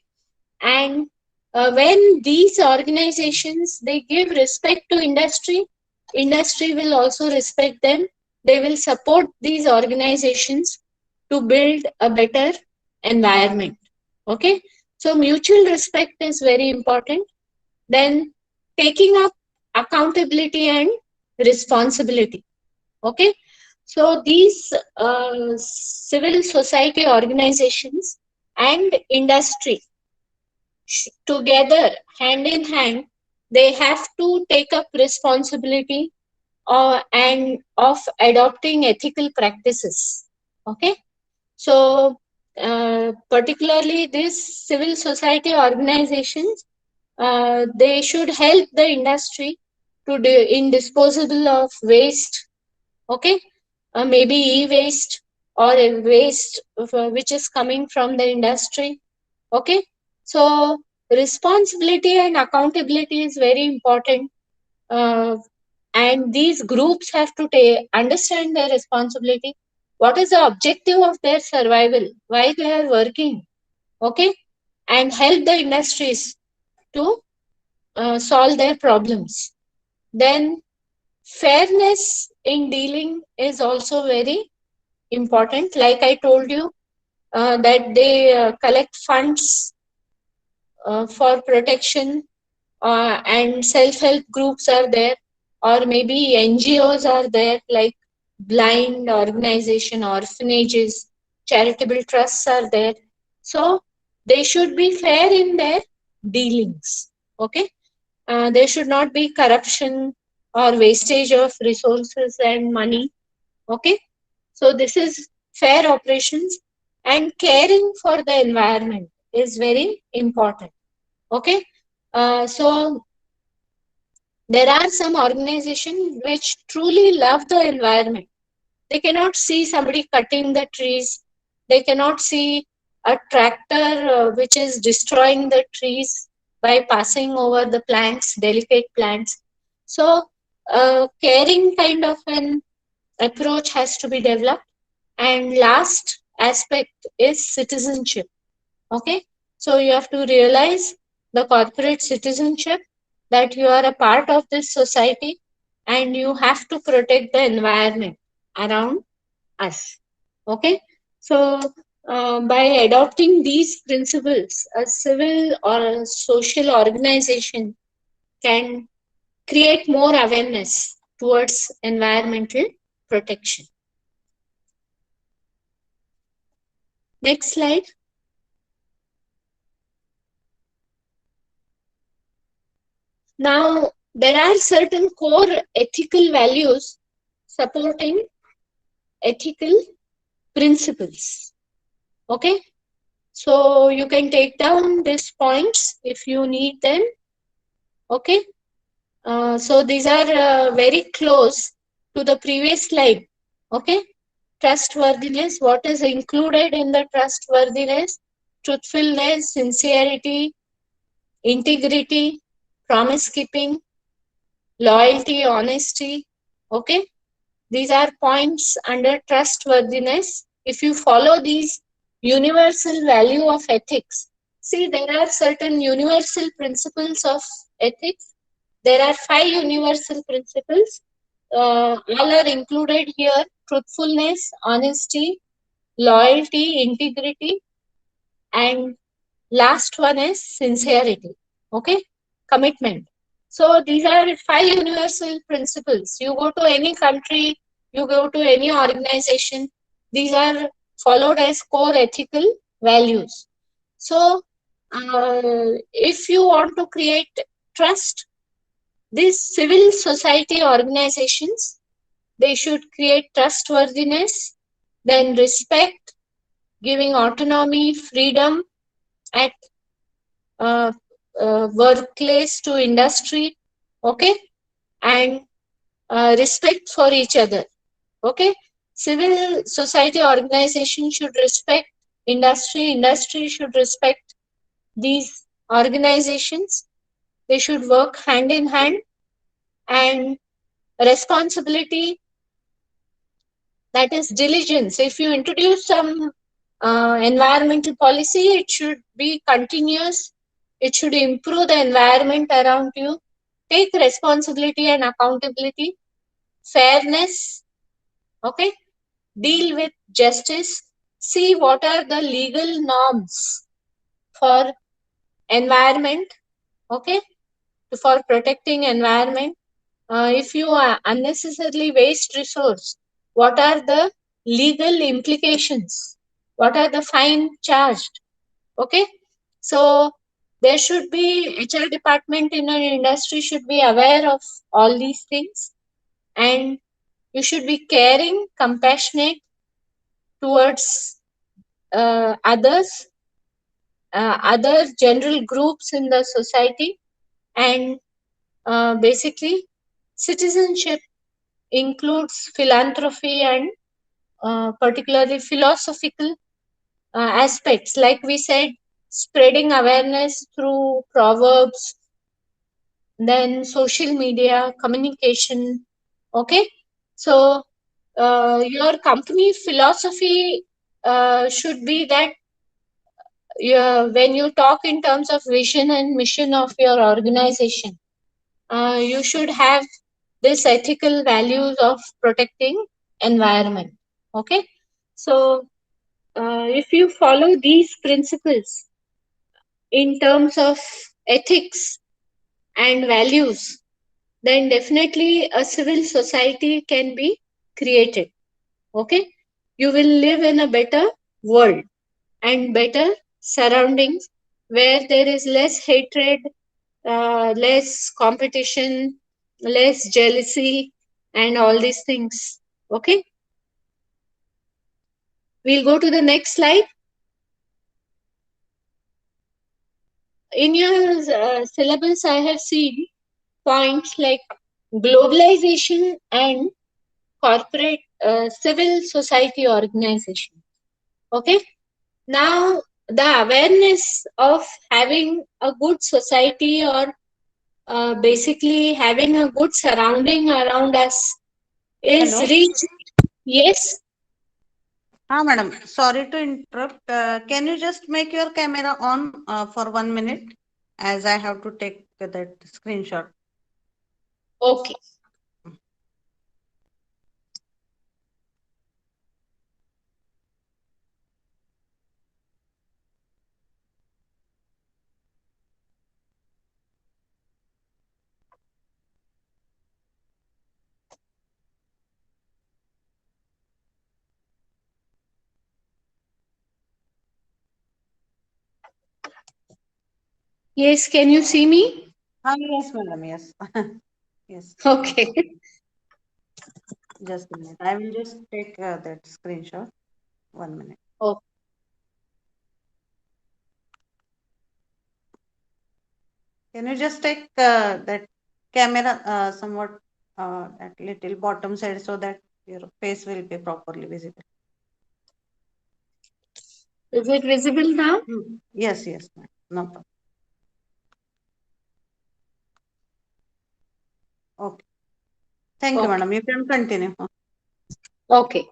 Speaker 2: And when these organizations, they give respect to industry, industry will also respect them. They will support these organizations to build a better environment, okay. So mutual respect is very important. Then taking up accountability and responsibility, okay. So these civil society organizations and industry together, hand in hand, they have to take up responsibility and of adopting ethical practices, okay. So particularly these civil society organizations, they should help the industry to in disposal of waste, okay. Maybe e-waste or a waste which is coming from the industry, okay. So responsibility and accountability is very important, uh, and these groups have to understand their responsibility. What is the objective of their survival, why they are working, okay, and help the industries to solve their problems. Then fairness in dealing is also very important. Like I told you, that they collect funds for protection, and self-help groups are there, or maybe NGOs are there, like blind organization, orphanages, charitable trusts are there. So they should be fair in their dealings, okay. There should not be corruption or wastage of resources and money, okay. So this is fair operations, and caring for the environment is very important, okay. So there are some organizations which truly love the environment. They cannot see somebody cutting the trees. They cannot see a tractor which is destroying the trees by passing over the plants, delicate plants. So caring kind of an approach has to be developed. And last aspect is citizenship, okay. So you have to realize the corporate citizenship, that you are a part of this society and you have to protect the environment around us, okay. So by adopting these principles, a civil or a social organization can create more awareness towards environmental protection. Next slide. Now, there are certain core ethical values supporting ethical principles. Okay, so you can take down these points if you need them. Okay, so these are very close to the previous slide. Okay, trustworthiness, what is included in the trustworthiness? Truthfulness, sincerity, integrity, promise keeping, loyalty, honesty. Okay, these are points under trustworthiness. If you follow these universal value of ethics, see, there are certain universal principles of ethics. There are 5 universal principles. All are included here: truthfulness, honesty, loyalty, integrity, and last one is sincerity. Okay, commitment. So these are 5 universal principles. You go to any country, you go to any organization, these are followed as core ethical values. So if you want to create trust, these civil society organizations, they should create trustworthiness, then respect, giving autonomy, freedom at workplace to industry, okay, and respect for each other, okay. Civil society organization should respect industry, industry should respect these organizations. They should work hand in hand, and responsibility, that is diligence. If you introduce some environmental policy, it should be continuous. It should improve the environment around you. Take responsibility and accountability, fairness, okay? Deal with justice. See what are the legal norms for environment, okay? For protecting environment. If you unnecessarily waste resource, what are the legal implications? What are the fine charged? Okay, so there should be HR department in an industry should be aware of all these things, and you should be caring, compassionate towards others, other general groups in the society, and basically citizenship includes philanthropy and particularly philosophical aspects, like we said, spreading awareness through proverbs, then social media, communication. Okay, so your company philosophy should be that when you talk in terms of vision and mission of your organization, you should have this ethical values of protecting environment. Okay, so if you follow these principles in terms of ethics and values, then definitely a civil society can be created. Okay, you will live in a better world and better surroundings where there is less hatred, less competition, less jealousy, and all these things. Okay, we'll go to the next slide. In your syllabus, I have seen points like globalization and corporate civil society organization. Okay, now the awareness of having a good society or basically having a good surrounding around us is
Speaker 1: Hello?
Speaker 2: reached. Yes.
Speaker 1: Madam, sorry to interrupt. Can you just make your camera on for 1 minute, as I have to take that screenshot?
Speaker 2: Okay. Yes, can you see me?
Speaker 1: Yes, madam. Yes. Yes.
Speaker 2: Okay.
Speaker 1: Just a minute. I will just take that screenshot. 1 minute.
Speaker 2: Okay.
Speaker 1: Can you just take that camera somewhat at little bottom side so that your face will be properly visible?
Speaker 2: Is it visible now?
Speaker 1: Yes, yes, ma'am. No problem. Okay. Thank you,
Speaker 2: Okay.
Speaker 1: madam. You can continue.
Speaker 2: Okay.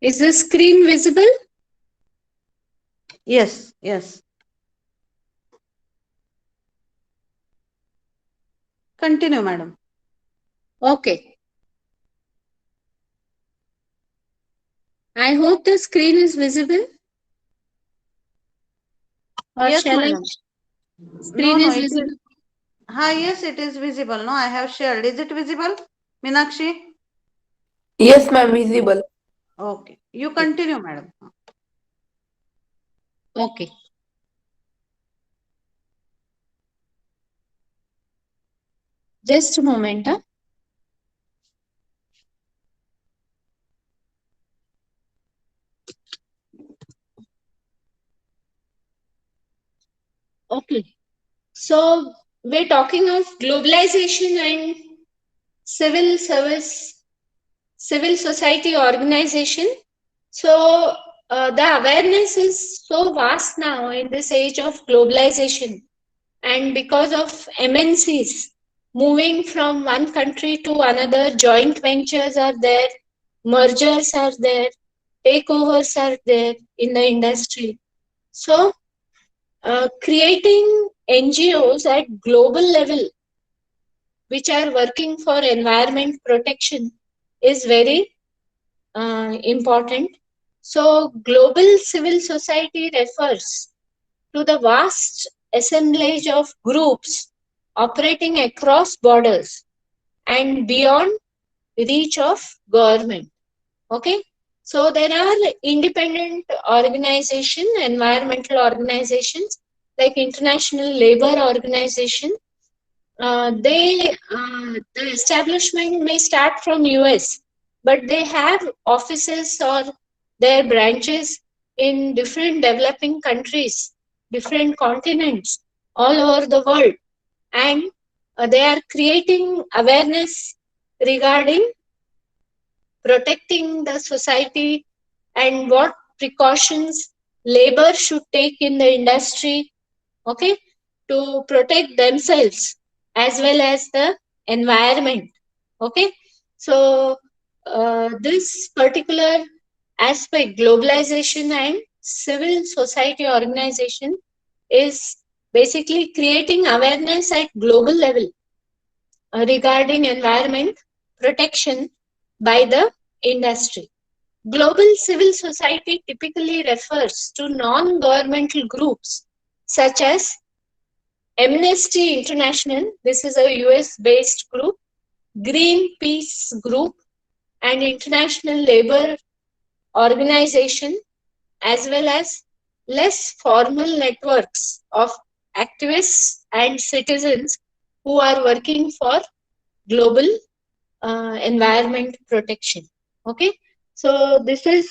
Speaker 2: Is the screen visible?
Speaker 1: Yes, yes. Continue, madam.
Speaker 2: Okay. I hope the screen is visible. Or
Speaker 1: Yes,
Speaker 2: shall
Speaker 1: madam.
Speaker 2: I? Screen
Speaker 1: No,
Speaker 2: is
Speaker 1: it is.
Speaker 2: visible.
Speaker 1: Yes, it is visible. No, I have shared. Is it visible, Meenakshi?
Speaker 3: Yes, ma'am, visible.
Speaker 1: Okay. You continue, madam.
Speaker 2: Okay. Just a moment. Huh? Okay. So we're talking of globalization and civil service, civil society organization. So the awareness is so vast now in this age of globalization, and because of MNCs moving from one country to another, joint ventures are there, mergers are there, takeovers are there in the industry. So, creating NGOs at global level which are working for environment protection is very important. So, global civil society refers to the vast assemblage of groups operating across borders and beyond reach of government. Okay, so there are independent organization, environmental organizations like International Labour Organization. The establishment may start from US, but they have offices or their branches in different developing countries, different continents all over the world, and they are creating awareness regarding protecting the society and what precautions labor should take in the industry, okay, to protect themselves as well as the environment. Okay, so this particular aspect, globalization and civil society organization, is basically creating awareness at global level regarding environment protection by the industry. Global civil society typically refers to non-governmental groups such as Amnesty International, this is a US-based group, Greenpeace Group, and International Labour Organization, as well as less formal networks of activists and citizens who are working for global environment protection. Okay, so this is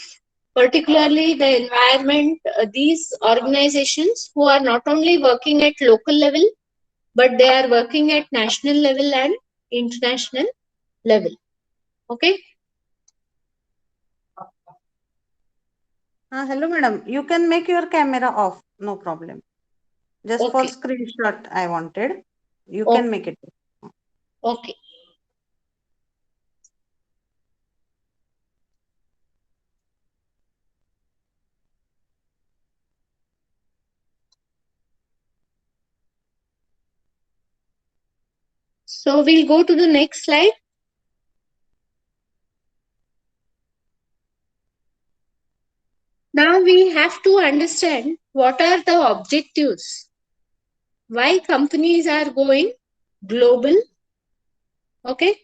Speaker 2: particularly the environment, these organizations who are not only working at local level, but they are working at national level and international level. Okay.
Speaker 5: Hello, madam. You can make your camera off. No problem. Just for
Speaker 2: Okay.
Speaker 5: screenshot, I wanted. You
Speaker 2: Okay.
Speaker 5: can make it.
Speaker 2: Okay. So we'll go to the next slide. Now we have to understand what are the objectives, why companies are going global. Okay,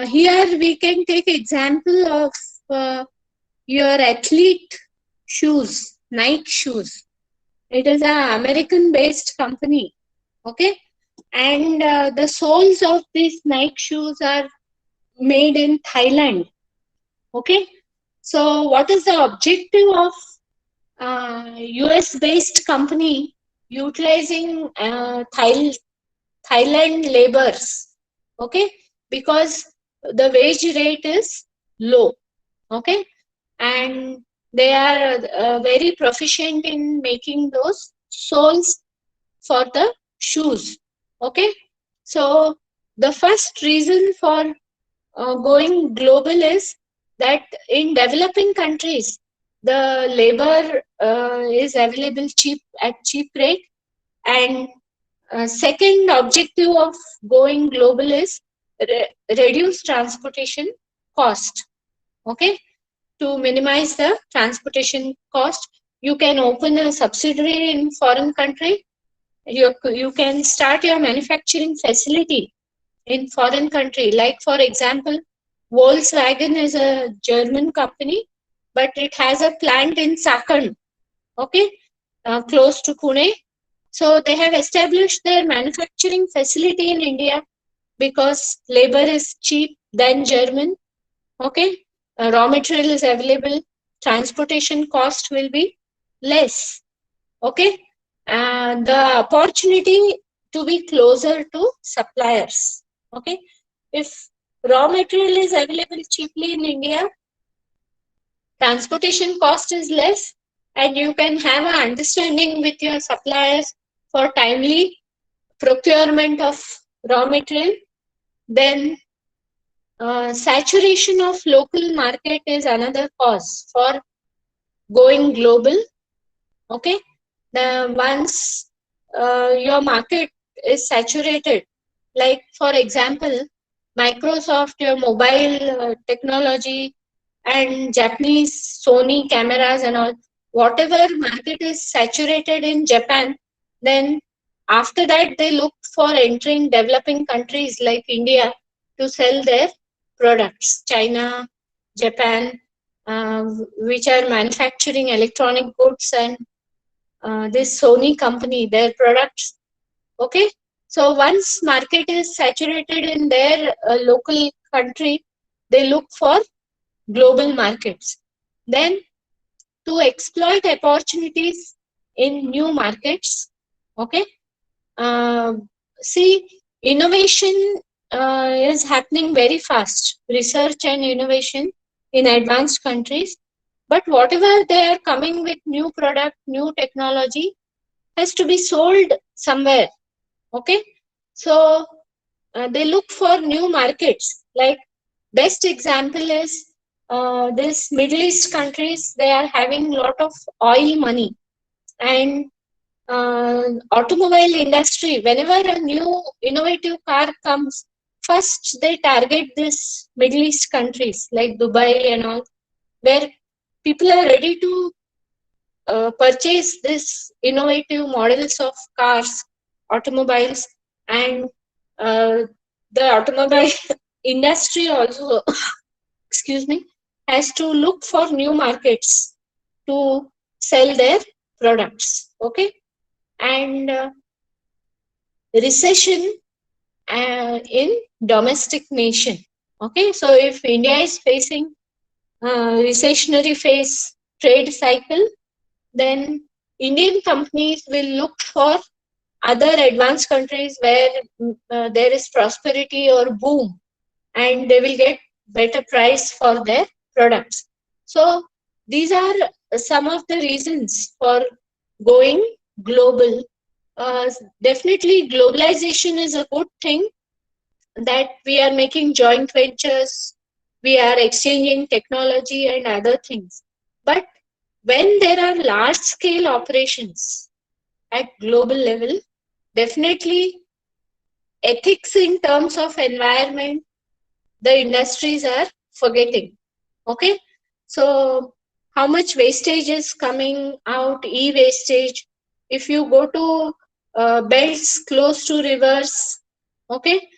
Speaker 2: here we can take example of your athlete shoes, Nike shoes. It is an American based company. Okay, and the soles of these Nike shoes are made in Thailand. Okay, so what is the objective of US based company utilizing Thailand laborers? Okay, because the wage rate is low. Okay, and they are very proficient in making those soles for the shoes. Okay, so the first reason for going global is that in developing countries the labor is available cheap at cheap rate, and second objective of going global is reduce transportation cost. Okay, to minimize the transportation cost, you can open a subsidiary in foreign country. You can start your manufacturing facility in foreign country. Like for example, Volkswagen is a German company, but it has a plant in Sakand, okay, close to Pune. So they have established their manufacturing facility in India because labor is cheap than German. Okay, raw material is available, transportation cost will be less. Okay, the opportunity to be closer to suppliers. Okay, if raw material is available cheaply in India, transportation cost is less, and you can have an understanding with your suppliers for timely procurement of raw material. Then saturation of local market is another cause for going global. Okay, once your market is saturated, like for example, Microsoft, your mobile technology, and Japanese Sony cameras and all, whatever market is saturated in Japan, then after that they look for entering developing countries like India to sell their products. China, Japan, which are manufacturing electronic goods, and this Sony company, their products. Okay, so once market is saturated in their local country, they look for global markets. Then to exploit opportunities in new markets, okay, see, innovation is happening very fast, research and innovation in advanced countries, but whatever they are coming with new product, new technology has to be sold somewhere. Okay, so they look for new markets. Like best example is this Middle East countries. They are having lot of oil money, and automobile industry. Whenever a new innovative car comes, first they target this Middle East countries like Dubai and all, where people are ready to purchase this innovative models of cars, automobiles, and the automobile industry also, excuse me, has to look for new markets to sell their products. Okay, and recession in domestic nation. Okay, so if India is facing recessionary phase trade cycle, then Indian companies will look for other advanced countries where there is prosperity or boom, and they will get better price for their products. So these are some of the reasons for going global. Definitely globalization is a good thing, that we are making joint ventures, we are exchanging technology and other things. But when there are large scale operations at global level, definitely ethics in terms of environment, the industries are forgetting. Okay, so how much wastage is coming out, e-wastage. If you go to belts close to rivers, okay,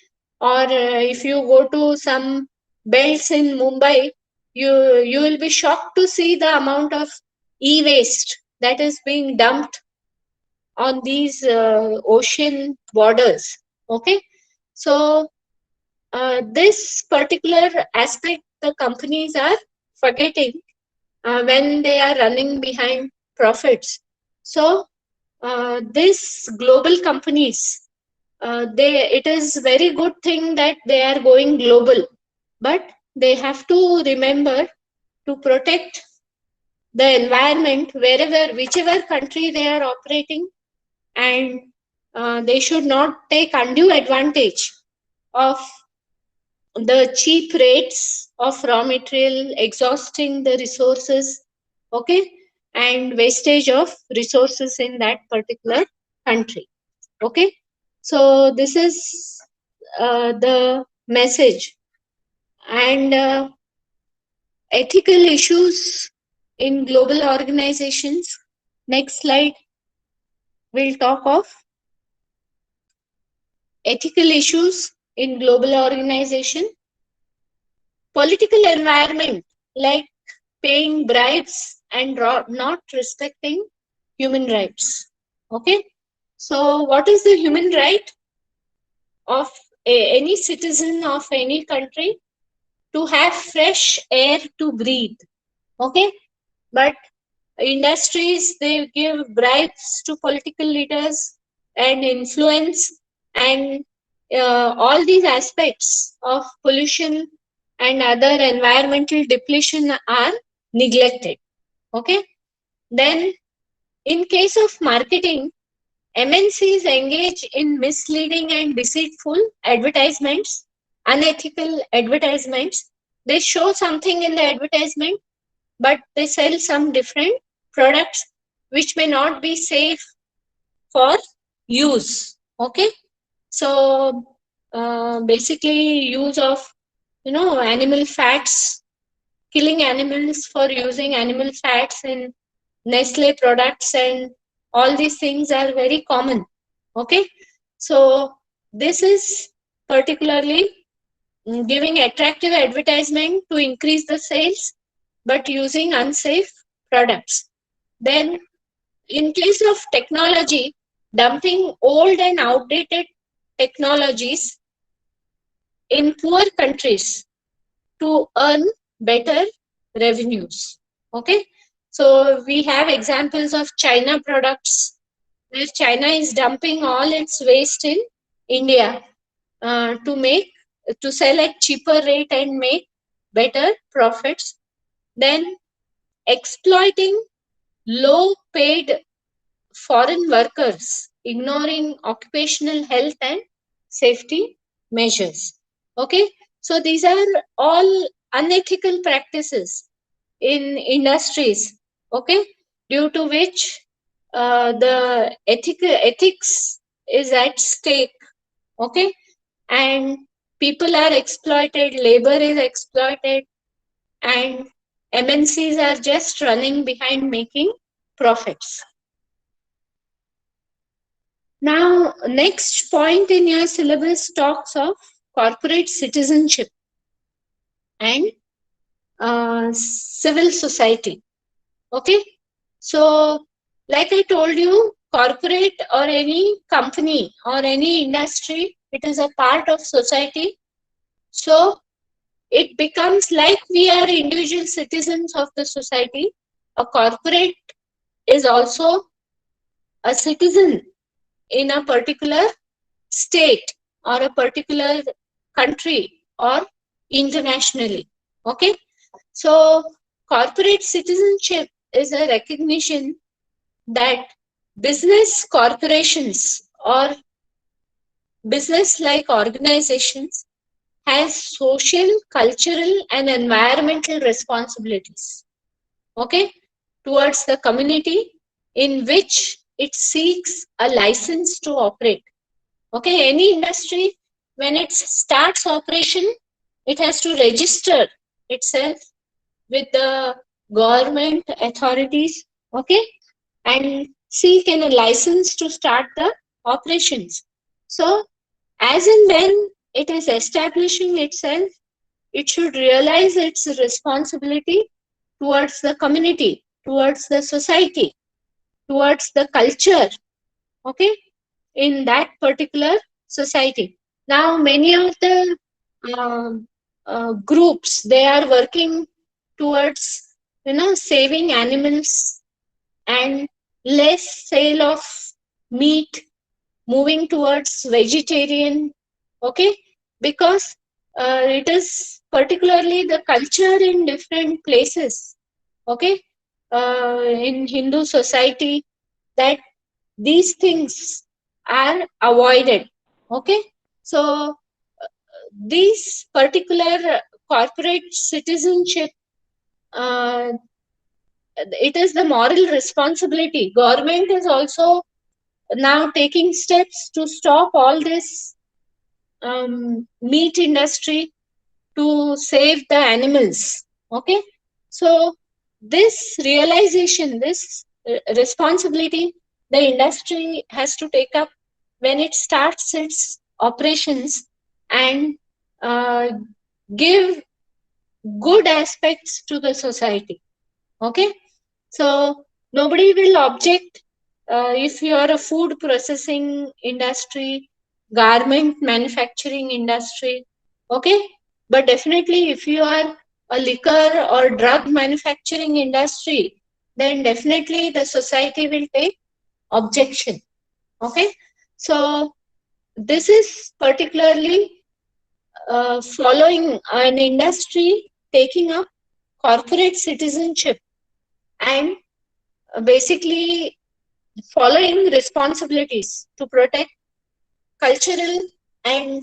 Speaker 2: or if you go to some belts in Mumbai, you will be shocked to see the amount of e-waste that is being dumped on these ocean borders. Okay, so this particular aspect the companies are forgetting when they are running behind profits. So these global companies, it is very good thing that they are going global, but they have to remember to protect the environment wherever, whichever country they are operating, and they should not take undue advantage of the cheap rates of raw material, exhausting the resources, okay, and wastage of resources in that particular country. Okay, so this is the message. And ethical issues in global organizations. Next slide, we'll talk of ethical issues in global organization. Political environment, like paying bribes and not respecting human rights. Okay, so what is the human right of any citizen of any country? To have fresh air to breathe. Okay, but industries, they give bribes to political leaders and influence, and all these aspects of pollution and other environmental depletion are neglected. Okay. Then in case of marketing, MNCs engage in misleading and deceitful advertisements, unethical advertisements. They show something in the advertisement, but they sell some different products which may not be safe for use. Okay. So basically use of, animal fats, killing animals for using animal fats in Nestle products, and all these things are very common. Okay. So this is particularly giving attractive advertisement to increase the sales, but using unsafe products. Then in case of technology, dumping old and outdated technologies in poor countries to earn better revenues. Okay. So we have examples of China products where China is dumping all its waste in India to sell at cheaper rate and make better profits. Then exploiting low paid foreign workers, ignoring occupational health and safety measures. Okay. So these are all unethical practices in industries. Okay. Due to which the ethics is at stake. Okay. And people are exploited, labor is exploited, and MNCs are just running behind making profits. Now, next point in your syllabus talks of corporate citizenship and civil society. Okay. So, like I told you, corporate or any company or any industry, it is a part of society. So, it becomes like we are individual citizens of the society. A corporate is also a citizen in a particular state or a particular country or internationally. Okay. So corporate citizenship is a recognition that business corporations or business like organizations has social, cultural and environmental responsibilities, okay, towards the community in which it seeks a license to operate. Okay, any industry, when it starts operation, it has to register itself with the government authorities, okay, and seek a license to start the operations. So, as and when it is establishing itself, it should realize its responsibility towards the community, towards the society, towards the culture, okay, in that particular society. Now, many of the groups, they are working towards, saving animals and less sale of meat, moving towards vegetarian, okay, because it is particularly the culture in different places, okay, in Hindu society, that these things are avoided. Okay. So these particular corporate citizenship, it is the moral responsibility. Government is also now taking steps to stop all this meat industry to save the animals. Okay. So this realization, this responsibility, the industry has to take up when it starts its operations and give good aspects to the society. Okay. So nobody will object if you are a food processing industry, garment manufacturing industry. Okay. But definitely if you are a liquor or drug manufacturing industry, then definitely the society will take objection. Okay. So this is particularly following an industry taking up corporate citizenship and basically following responsibilities to protect cultural and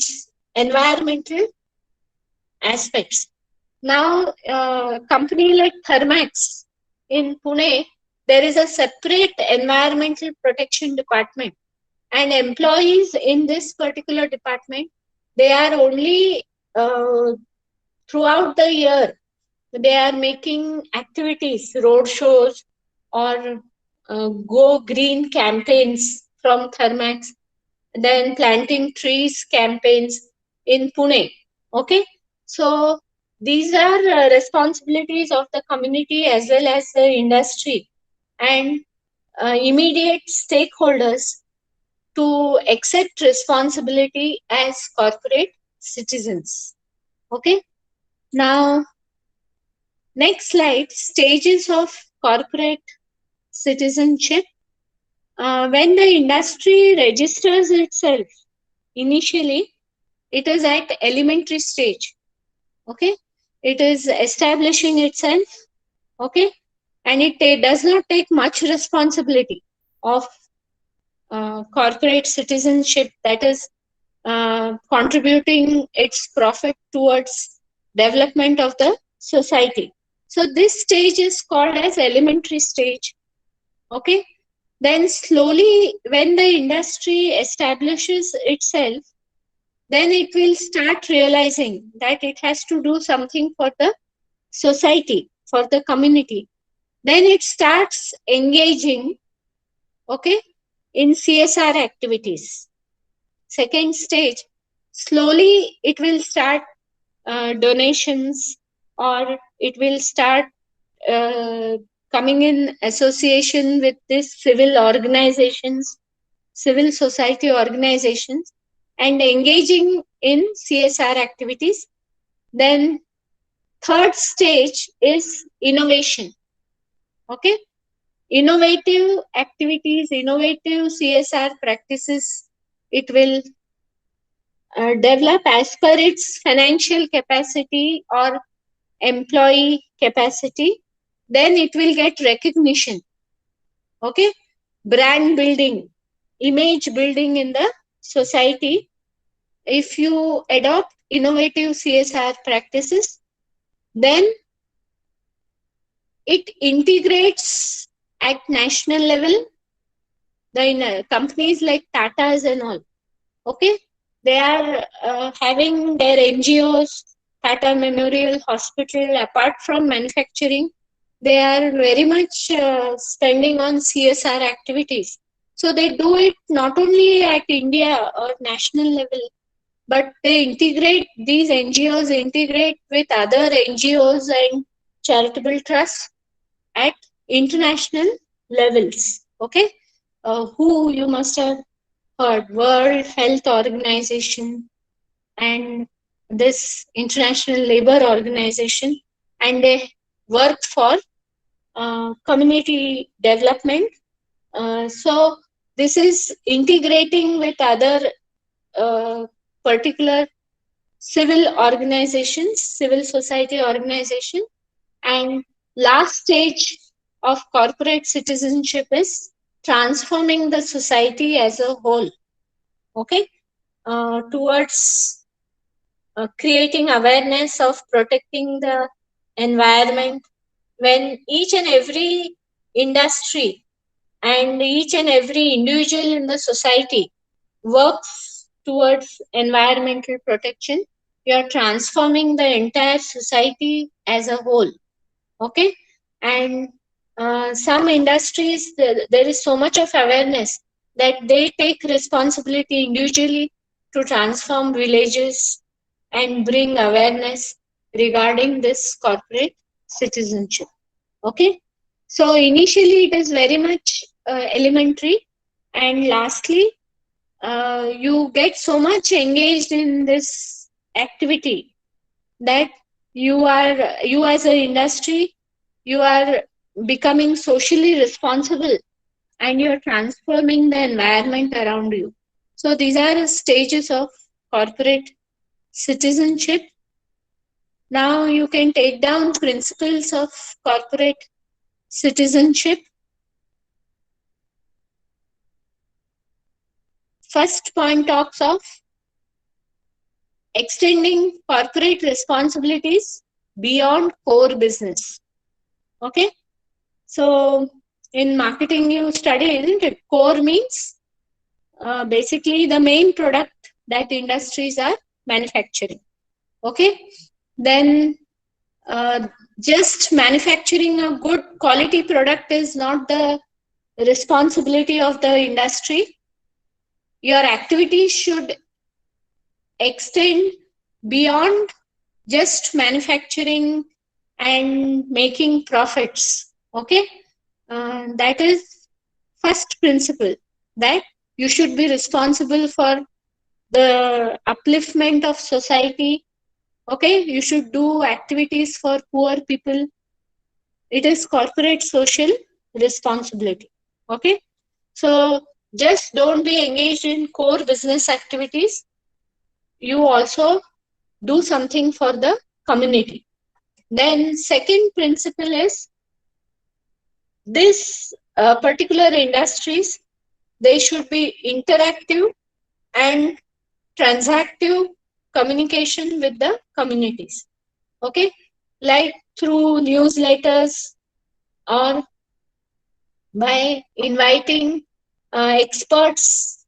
Speaker 2: environmental aspects. Now, company like Thermax in Pune, there is a separate environmental protection department, and employees in this particular department, they are only throughout the year, they are making activities, road shows, or go green campaigns from Thermax, then planting trees campaigns in Pune. Okay, so these are responsibilities of the community as well as the industry and immediate stakeholders to accept responsibility as corporate citizens. Okay, now next slide, stages of corporate citizenship. When the industry registers itself, initially it is at elementary stage. Okay, it is establishing itself. Okay, and it does not take much responsibility of corporate citizenship, that is contributing its profit towards development of the society. So this stage is called as elementary stage. Okay, then slowly when the industry establishes itself, then it will start realizing that it has to do something for the society, for the community. Then it starts engaging, okay, in CSR activities. Second stage, slowly it will start donations, or it will start coming in association with these civil organizations, civil society organizations, and engaging in CSR activities. Then third stage is innovation. Okay, innovative activities, innovative CSR practices, it will develop as per its financial capacity or employee capacity. Then it will get recognition. Okay, brand building, image building in the society. If you adopt innovative CSR practices, then it integrates at national level. The companies like Tata's and all, okay, they are having their NGOs, Tata Memorial Hospital. Apart from manufacturing, they are very much spending on CSR activities. So they do it not only at India or national level, but they integrate, these NGOs integrate with other NGOs and charitable trusts at international levels. Okay, who you must have heard, World Health Organization and this International Labour Organization, and they work for community development. So this is integrating with other particular civil organizations, civil society organization. And last stage of corporate citizenship is transforming the society as a whole, okay, towards creating awareness of protecting the environment. When each and every industry and each and every individual in the society works towards environmental protection, you are transforming the entire society as a whole. Okay, and some industries, there is so much of awareness that they take responsibility individually to transform villages and bring awareness regarding this corporate citizenship. Okay, so initially it is very much elementary, and lastly you get so much engaged in this activity that you as an industry, you are becoming socially responsible and you are transforming the environment around you. So these are the stages of corporate citizenship. Now you can take down principles of corporate citizenship. First point talks of extending corporate responsibilities beyond core business. Okay. So in marketing you study, isn't it? Core means basically the main product that industries are manufacturing. Okay. Then just manufacturing a good quality product is not the responsibility of the industry. Your activities should extend beyond just manufacturing and making profits. Okay. That is first principle, that you should be responsible for the upliftment of society. Okay. You should do activities for poor people. It is corporate social responsibility. Okay. So just don't be engaged in core business activities. You also do something for the community. Then second principle is this particular industries, they should be interactive and transactive communication with the communities. Okay. Like through newsletters or by inviting experts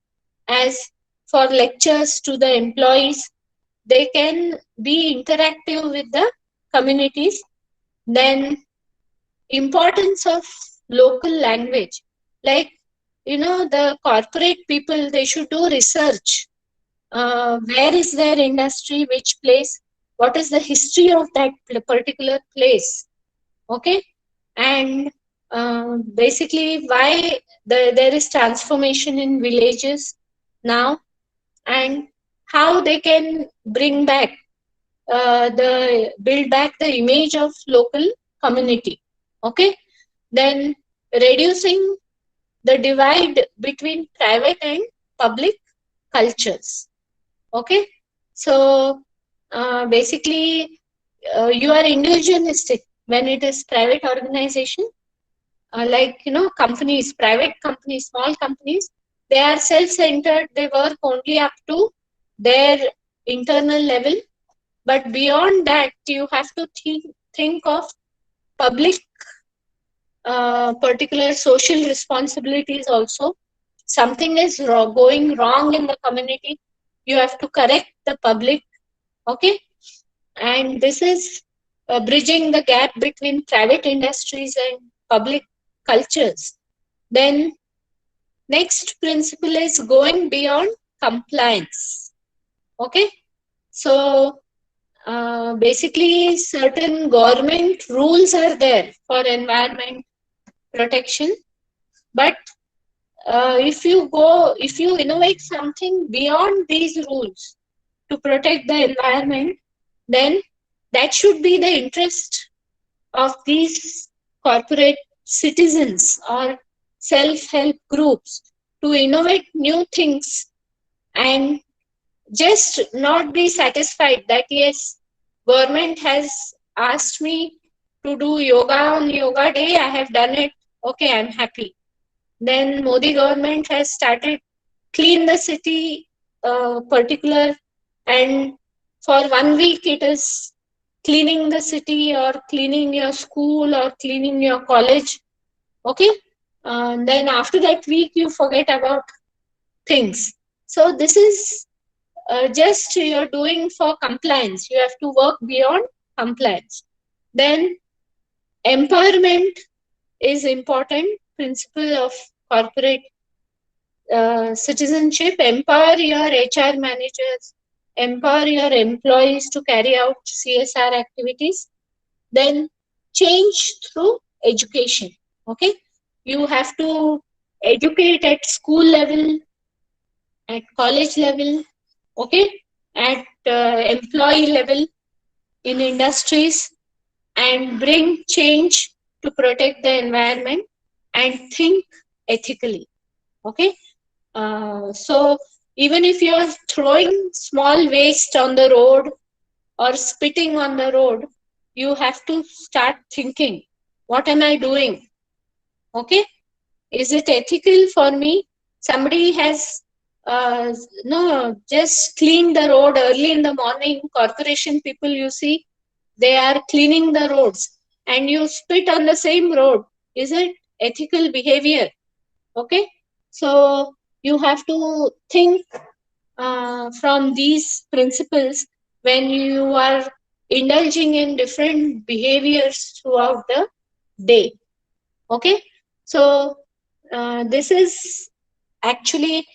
Speaker 2: as for lectures to the employees, they can be interactive with the communities. Then importance of local language, like the corporate people, they should do research. Where is their industry, which place, what is the history of that particular place. Okay. And basically why there is transformation in villages now, and how they can bring back build back the image of local community. Okay. Then reducing the divide between private and public cultures. Okay. So basically you are individualistic when it is private organization. Like companies, private companies, small companies, they are self-centered. They work only up to their internal level, but beyond that you have to think of public particular social responsibilities also. Something is going wrong in the community, you have to correct the public. Okay. And this is bridging the gap between private industries and public cultures. Then next principle is going beyond compliance. Okay. So basically certain government rules are there for environment protection, but if you innovate something beyond these rules to protect the environment, then that should be the interest of these corporate citizens or self-help groups to innovate new things and just not be satisfied that yes, government has asked me to do yoga on yoga day, I have done it, okay, I'm happy. Then Modi government has started clean the city particular, and for 1 week it is cleaning the city or cleaning your school or cleaning your college. Okay. Then after that week you forget about things. So this is just you're doing for compliance. You have to work beyond compliance. Then empowerment is important principle of corporate citizenship. Empower your HR managers, empower your employees to carry out CSR activities. Then change through education. Okay. You have to educate at school level, at college level, okay, at employee level, in industries, and bring change to protect the environment and think ethically. Okay. So even if you are throwing small waste on the road or spitting on the road, you have to start thinking, what am I doing? Okay, is it ethical for me? Somebody has no just cleaned the road early in the morning. Corporation people, you see, they are cleaning the roads, and you spit on the same road. Is it ethical behavior? Okay, so you have to think from these principles when you are indulging in different behaviors throughout the day. Okay, so this is actually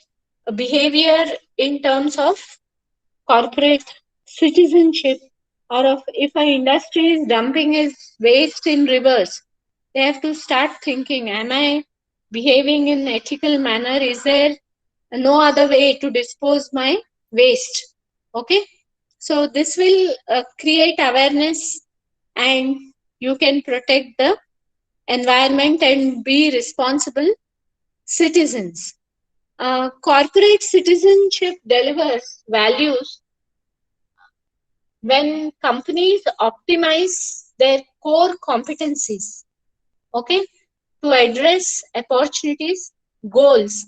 Speaker 2: a behavior in terms of corporate citizenship, or of if an industry is dumping its waste in rivers, they have to start thinking, am I behaving in ethical manner? Is there no other way to dispose my waste? Okay, so this will create awareness, and you can protect the environment and be responsible citizens. Corporate citizenship delivers values when companies optimize their core competencies, okay, to address opportunities, goals,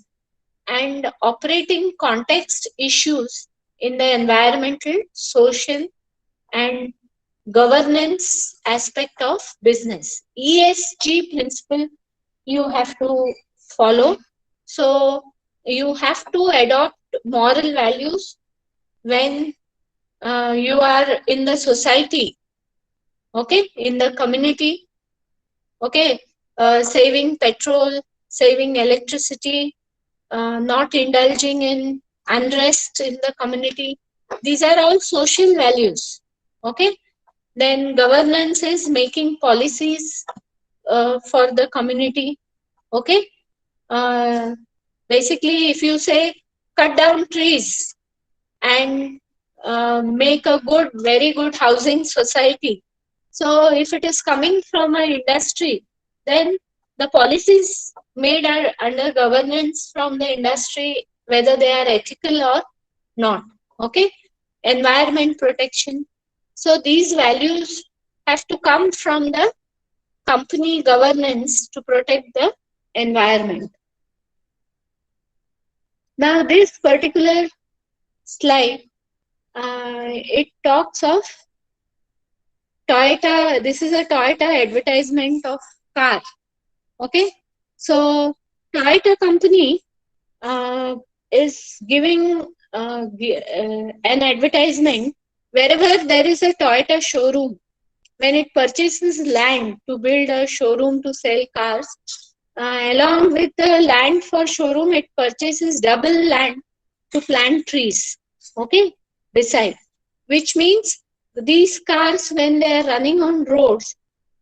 Speaker 2: and operating context issues in the environmental, social, and governance aspect of business. ESG principle you have to follow. So you have to adopt moral values when you are in the society, okay, in the community, okay, saving petrol, saving electricity, not indulging in unrest in the community. These are all social values, okay. Then governance is making policies for the community, okay. Uh, Basically, if you say cut down trees and make a good, very good housing society. So if it is coming from an industry, then the policies made are under governance from the industry, whether they are ethical or not. Okay, environment protection. So these values have to come from the company governance to protect the environment. Now, this particular slide, it talks of Toyota. This is a Toyota advertisement of car. Okay, so Toyota company is giving an advertisement wherever there is a Toyota showroom. When it purchases land to build a showroom to sell cars, along with the land for showroom, it purchases double land to plant trees. Okay, beside, which means these cars, when they are running on roads,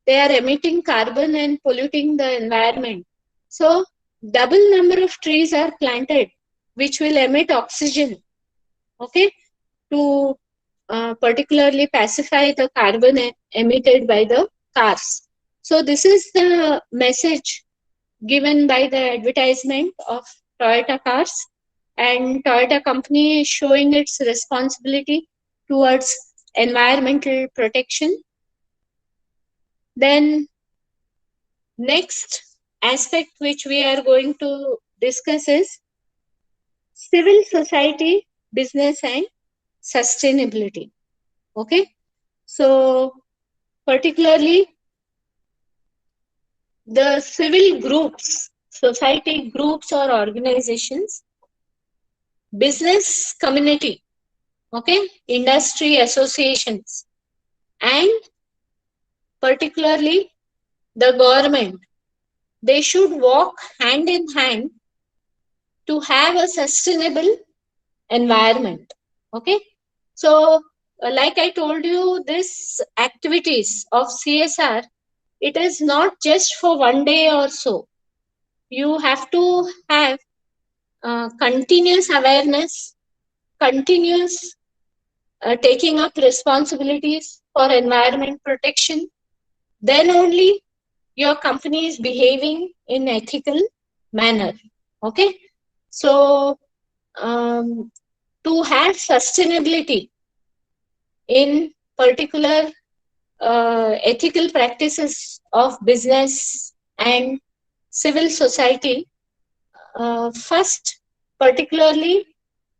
Speaker 2: they are emitting carbon and polluting the environment. So double number of trees are planted, which will emit oxygen, okay, to particularly pacify the carbon emitted by the cars. So this is the message given by the advertisement of Toyota cars, and Toyota company is showing its responsibility towards environmental protection. Then next aspect which we are going to discuss is civil society, business, and sustainability. Okay, so particularly the civil groups, society groups or organizations, business community, okay, industry associations, and particularly the government, they should walk hand in hand to have a sustainable environment. Okay, so like I told you, this activities of CSR, it is not just for one day or so. You have to have continuous awareness, continuous taking up responsibilities for environment protection. Then only your company is behaving in ethical manner. Okay, so to have sustainability in particular ethical practices of business and civil society. First, particularly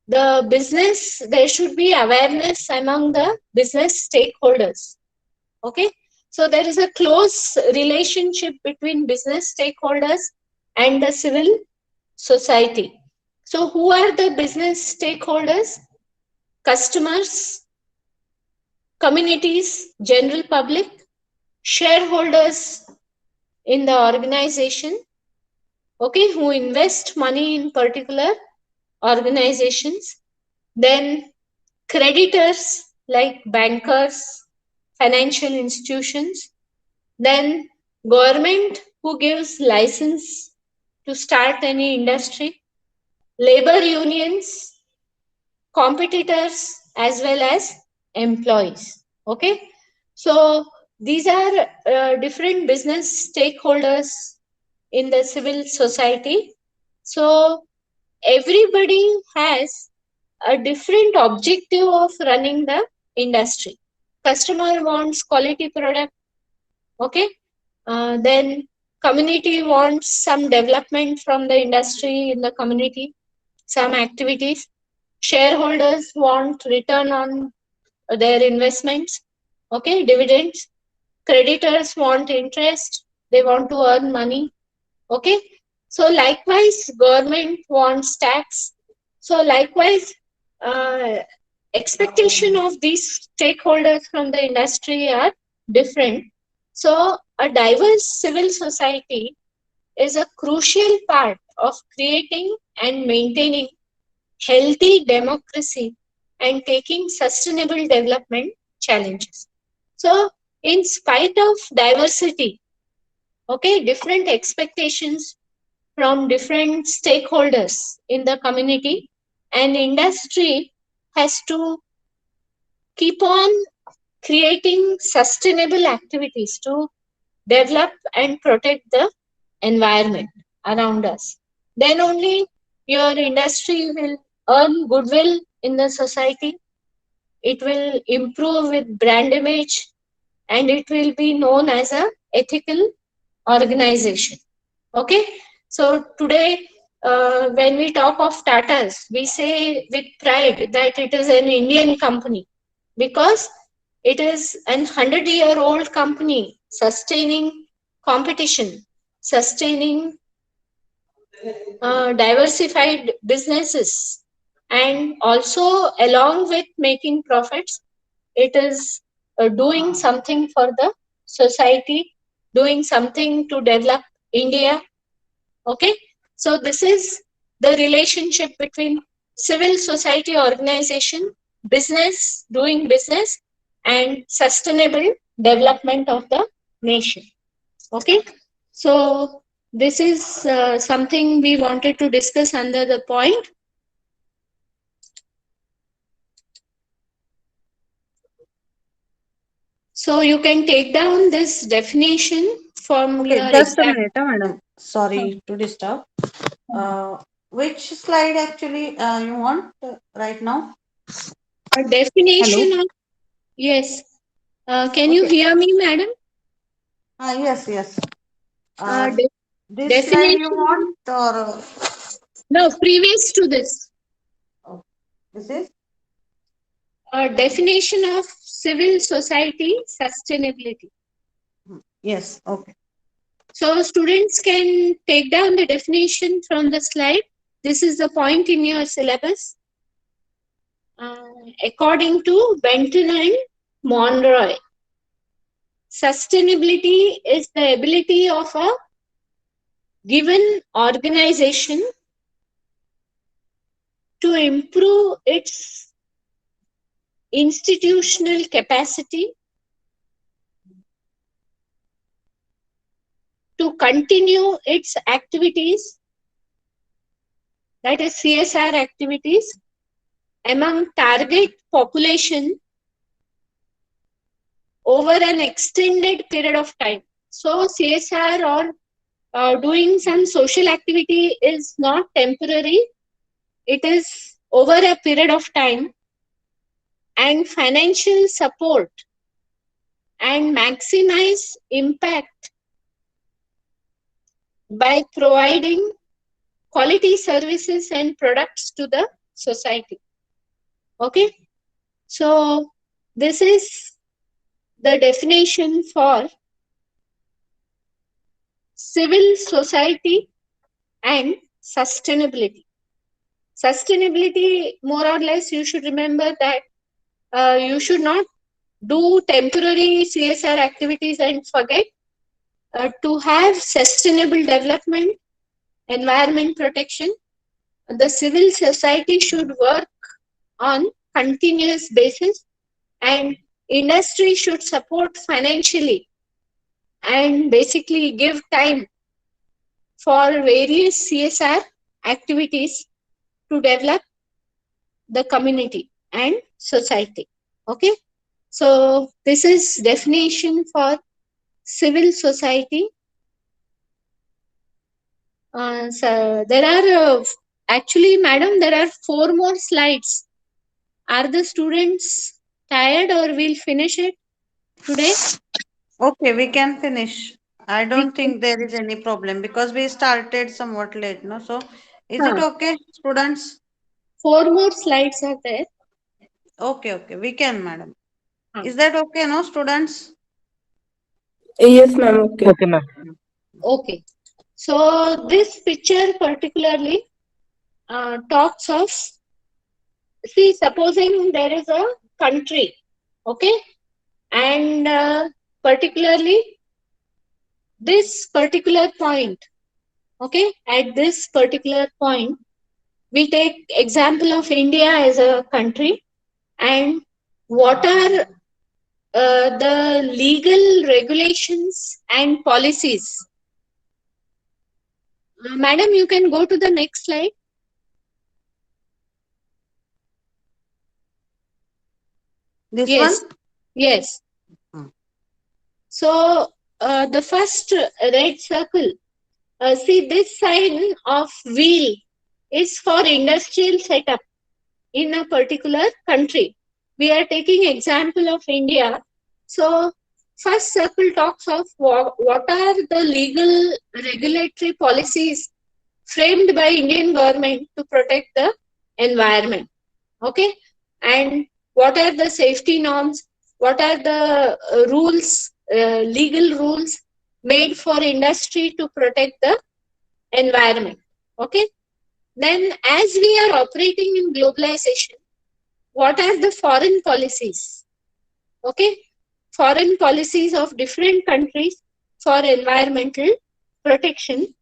Speaker 2: the business, there should be awareness among the business stakeholders. Okay, so there is a close relationship between business stakeholders and the civil society. So who are the business stakeholders? Customers, communities, general public, shareholders in the organization, okay, who invest money in particular organizations, then creditors like bankers, financial institutions, then government who gives license to start any industry, labor unions, competitors, as well as employees. Okay, so these are different business stakeholders in the civil society. So everybody has a different objective of running the industry. Customer wants quality product. Okay, then community wants some development from the industry in the community, some activities. Shareholders want return on their investments, okay, dividends. Creditors want interest, they want to earn money, okay. So likewise, government wants tax. So likewise, expectation of these stakeholders from the industry are different. So a diverse civil society is a crucial part of creating and maintaining healthy democracy and taking sustainable development challenges. So in spite of diversity, okay, different expectations from different stakeholders in the community, and industry has to keep on creating sustainable activities to develop and protect the environment around us. Then only your industry will earn goodwill in the society. It will improve with brand image, and it will be known as a ethical organization. Okay, so today when we talk of Tata's, we say with pride that it is an Indian company, because it is an 100-year-old company sustaining competition, sustaining diversified businesses, and also along with making profits, it is doing something for the society, doing something to develop India. Okay, so this is the relationship between civil society organization, business, doing business, and sustainable development of the nation. Okay, so this is something we wanted to discuss under the point. So you can take down this definition from
Speaker 5: Okay,
Speaker 2: your
Speaker 5: just a
Speaker 2: exam.
Speaker 5: minute, madam. Sorry to disturb. Which slide actually you want right now?
Speaker 2: A definition
Speaker 5: Hello?
Speaker 2: of, yes. Can you
Speaker 5: Okay.
Speaker 2: hear me, madam?
Speaker 5: Yes, yes. This slide
Speaker 2: Definition.
Speaker 5: you want or
Speaker 2: No, previous to this.
Speaker 5: this is?
Speaker 2: Definition of civil society sustainability.
Speaker 5: Yes, okay.
Speaker 2: So students can take down the definition from the slide. This is the point in your syllabus. According to Benton and Monroy, sustainability is the ability of a given organization to improve its institutional capacity to continue its activities, that is CSR activities, among target population over an extended period of time. So CSR or doing some social activity is not temporary. It is over a period of time. and financial support and maximize impact by providing quality services and products to the society. Okay, so this is the definition for civil society and sustainability. Sustainability, more or less, you should remember that you should not do temporary CSR activities and forget to have sustainable development, environment protection. The civil society should work on continuous basis, and industry should support financially and basically give time for various CSR activities to develop the community and society. Okay, so this is definition for civil society. So there are actually, madam, there are 4 more slides. Are the students tired, or we'll finish it today?
Speaker 5: Okay, we can finish. I don't think there is any problem because we started somewhat late, no? So is it okay, students?
Speaker 2: 4 more slides are there.
Speaker 5: Okay, we can, madam.
Speaker 2: Hmm.
Speaker 5: Is that okay, no, students?
Speaker 3: Yes, ma'am. Okay.
Speaker 4: Okay, ma'am.
Speaker 2: Okay, so this picture particularly talks of, see, supposing there is a country, okay, and particularly this particular point, okay, at this particular point, we take example of India as a country, and what are the legal regulations and policies. Madam, you can go to the next slide.
Speaker 5: This
Speaker 2: Yes.
Speaker 5: one?
Speaker 2: Yes.
Speaker 5: Hmm.
Speaker 2: So the first red circle, see, this sign of wheel is for industrial setup in a particular country. We are taking example of India. So first circle talks of what are the legal regulatory policies framed by Indian government to protect the environment. Okay, and what are the safety norms? What are the rules, legal rules made for industry to protect the environment? Okay, then as we are operating in globalization, what are the foreign policies? Okay, foreign policies of different countries for environmental protection.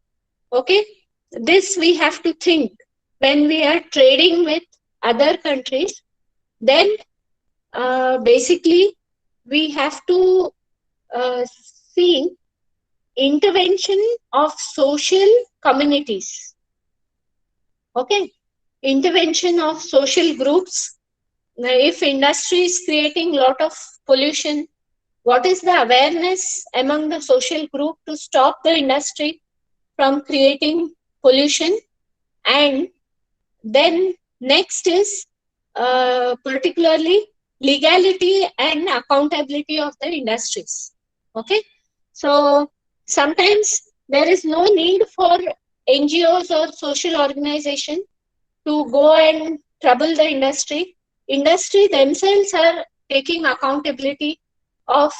Speaker 2: Okay, this we have to think when we are trading with other countries. Then basically we have to see intervention of social communities. Okay, intervention of social groups. Now, if industry is creating lot of pollution, what is the awareness among the social group to stop the industry from creating pollution? And then next is particularly legality and accountability of the industries. Okay, so sometimes there is no need for NGOs or social organization to go and trouble the industry. Industry themselves are taking accountability of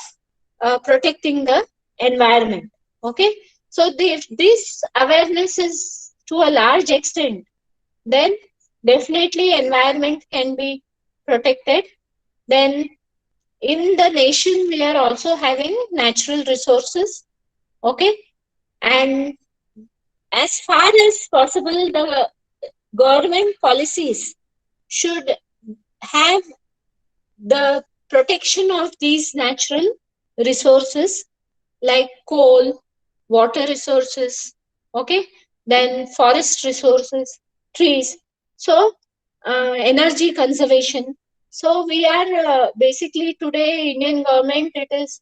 Speaker 2: protecting the environment. Okay, so if this awareness is to a large extent, then definitely environment can be protected. Then in the nation we are also having natural resources. Okay, and as far as possible the government policies should have the protection of these natural resources like coal, water resources, okay, then forest resources, trees. So energy conservation. So we are basically today Indian government, it is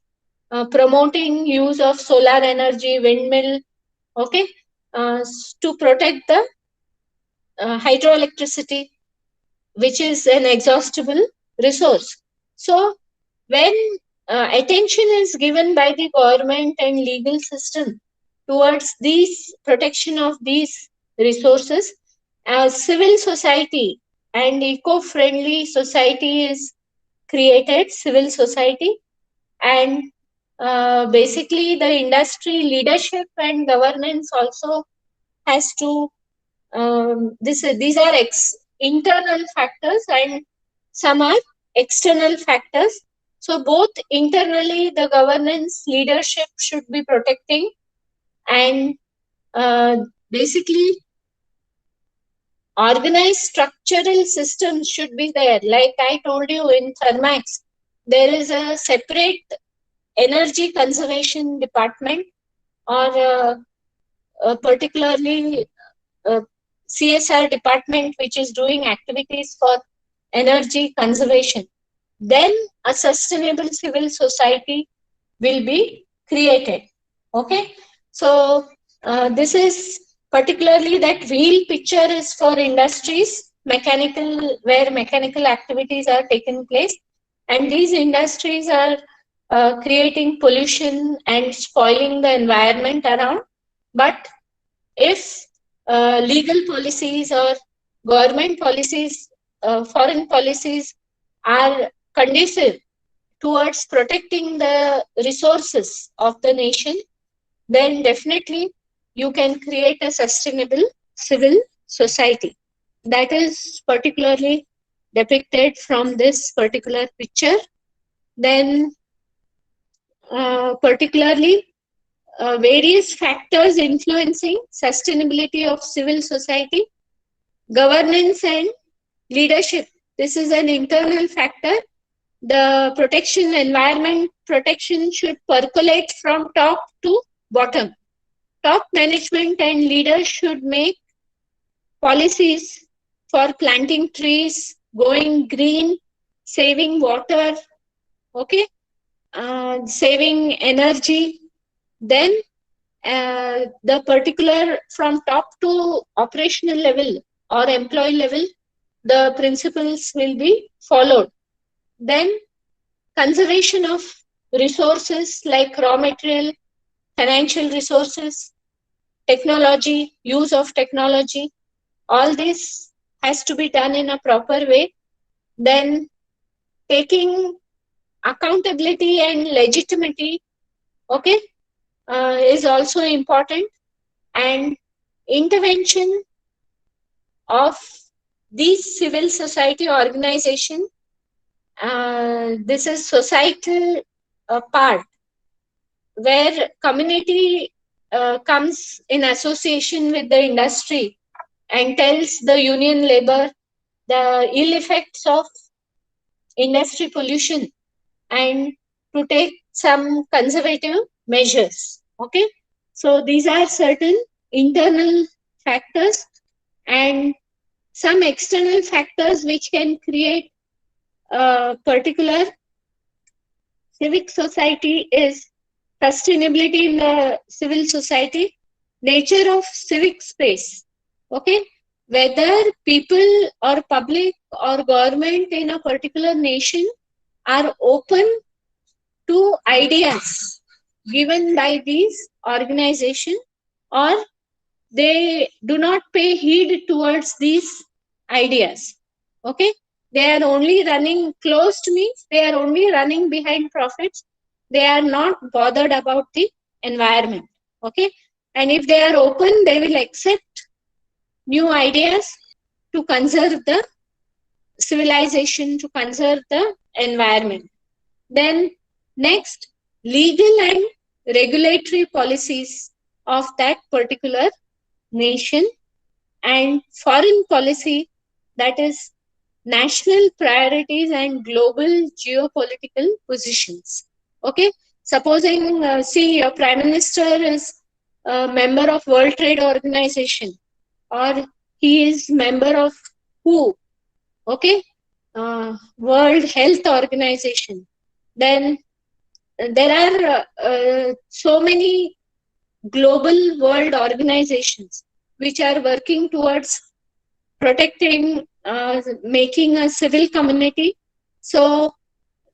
Speaker 2: promoting use of solar energy, windmill, okay, to protect the hydroelectricity, which is an exhaustible resource. So when attention is given by the government and legal system towards these protection of these resources, civil society and eco-friendly society is created, civil society, and basically the industry leadership and governance also has to these are internal factors and some are external factors. So both internally the governance leadership should be protecting, and basically organized structural systems should be there. Like I told you, in Thermax there is a separate energy conservation department, or particularly CSR department which is doing activities for energy conservation. Then a sustainable civil society will be created. Okay, so this is particularly that wheel picture is for industries, mechanical, where mechanical activities are taking place, and these industries are creating pollution and spoiling the environment around. But if legal policies or government policies, foreign policies are conducive towards protecting the resources of the nation, then definitely you can create a sustainable civil society. That is particularly depicted from this particular picture. Then particularly various factors influencing sustainability of civil society, governance and leadership. This is an internal factor. The protection, environment protection should percolate from top to bottom. Top management and leaders should make policies for planting trees, going green, saving water, okay, saving energy. Then the particular from top to operational level or employee level, the principles will be followed. Then conservation of resources like raw material, financial resources, technology, use of technology, all this has to be done in a proper way. Then taking accountability and legitimacy, okay, is also important, and intervention of these civil society organization. This is societal part where community comes in association with the industry and tells the union labor the ill effects of industry pollution and to take some conservative measures. Okay, so these are certain internal factors, and some external factors which can create a particular civic society is sustainability in the civil society, nature of civic space. Okay, whether people or public or government in a particular nation are open to ideas given by these organizations, or they do not pay heed towards these ideas. Okay, they are only running closed, means they are only running behind profits. They are not bothered about the environment. Okay, and if they are open, they will accept new ideas to conserve the civilization, to conserve the environment. Then next, legal and regulatory policies of that particular nation, and foreign policy, that is national priorities and global geopolitical positions. Okay, supposing see, your prime minister is a member of World Trade Organization, or he is member of WHO, okay, World Health Organization. Then there are so many global world organizations which are working towards protecting, making a civil community So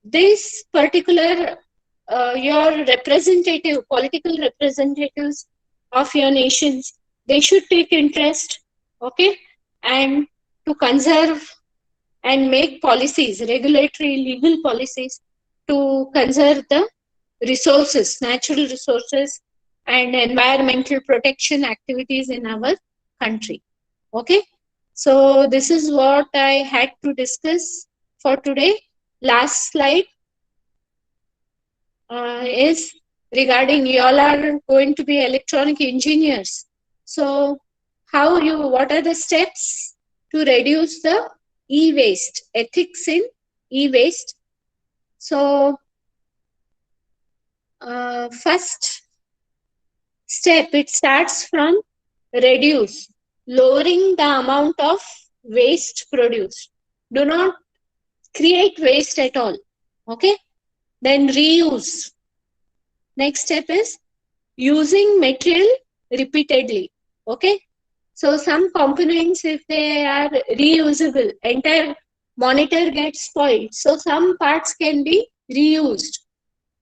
Speaker 2: this particular your representative, political representatives of your nations, they should take interest, okay, and to conserve and make policies, regulatory, legal policies to conserve the resources, natural resources, and environmental protection activities in our country. Okay, so this is what I had to discuss for today. Last slide is regarding you all are going to be electronic engineers. So what are the steps to reduce the e-waste, ethics in e-waste? So first step, it starts from reduce, lowering the amount of waste produced. Do not create waste at all. Okay. Then reuse. Next step is using material repeatedly. Okay. So some components, if they are reusable, entire monitor gets spoiled. So some parts can be reused.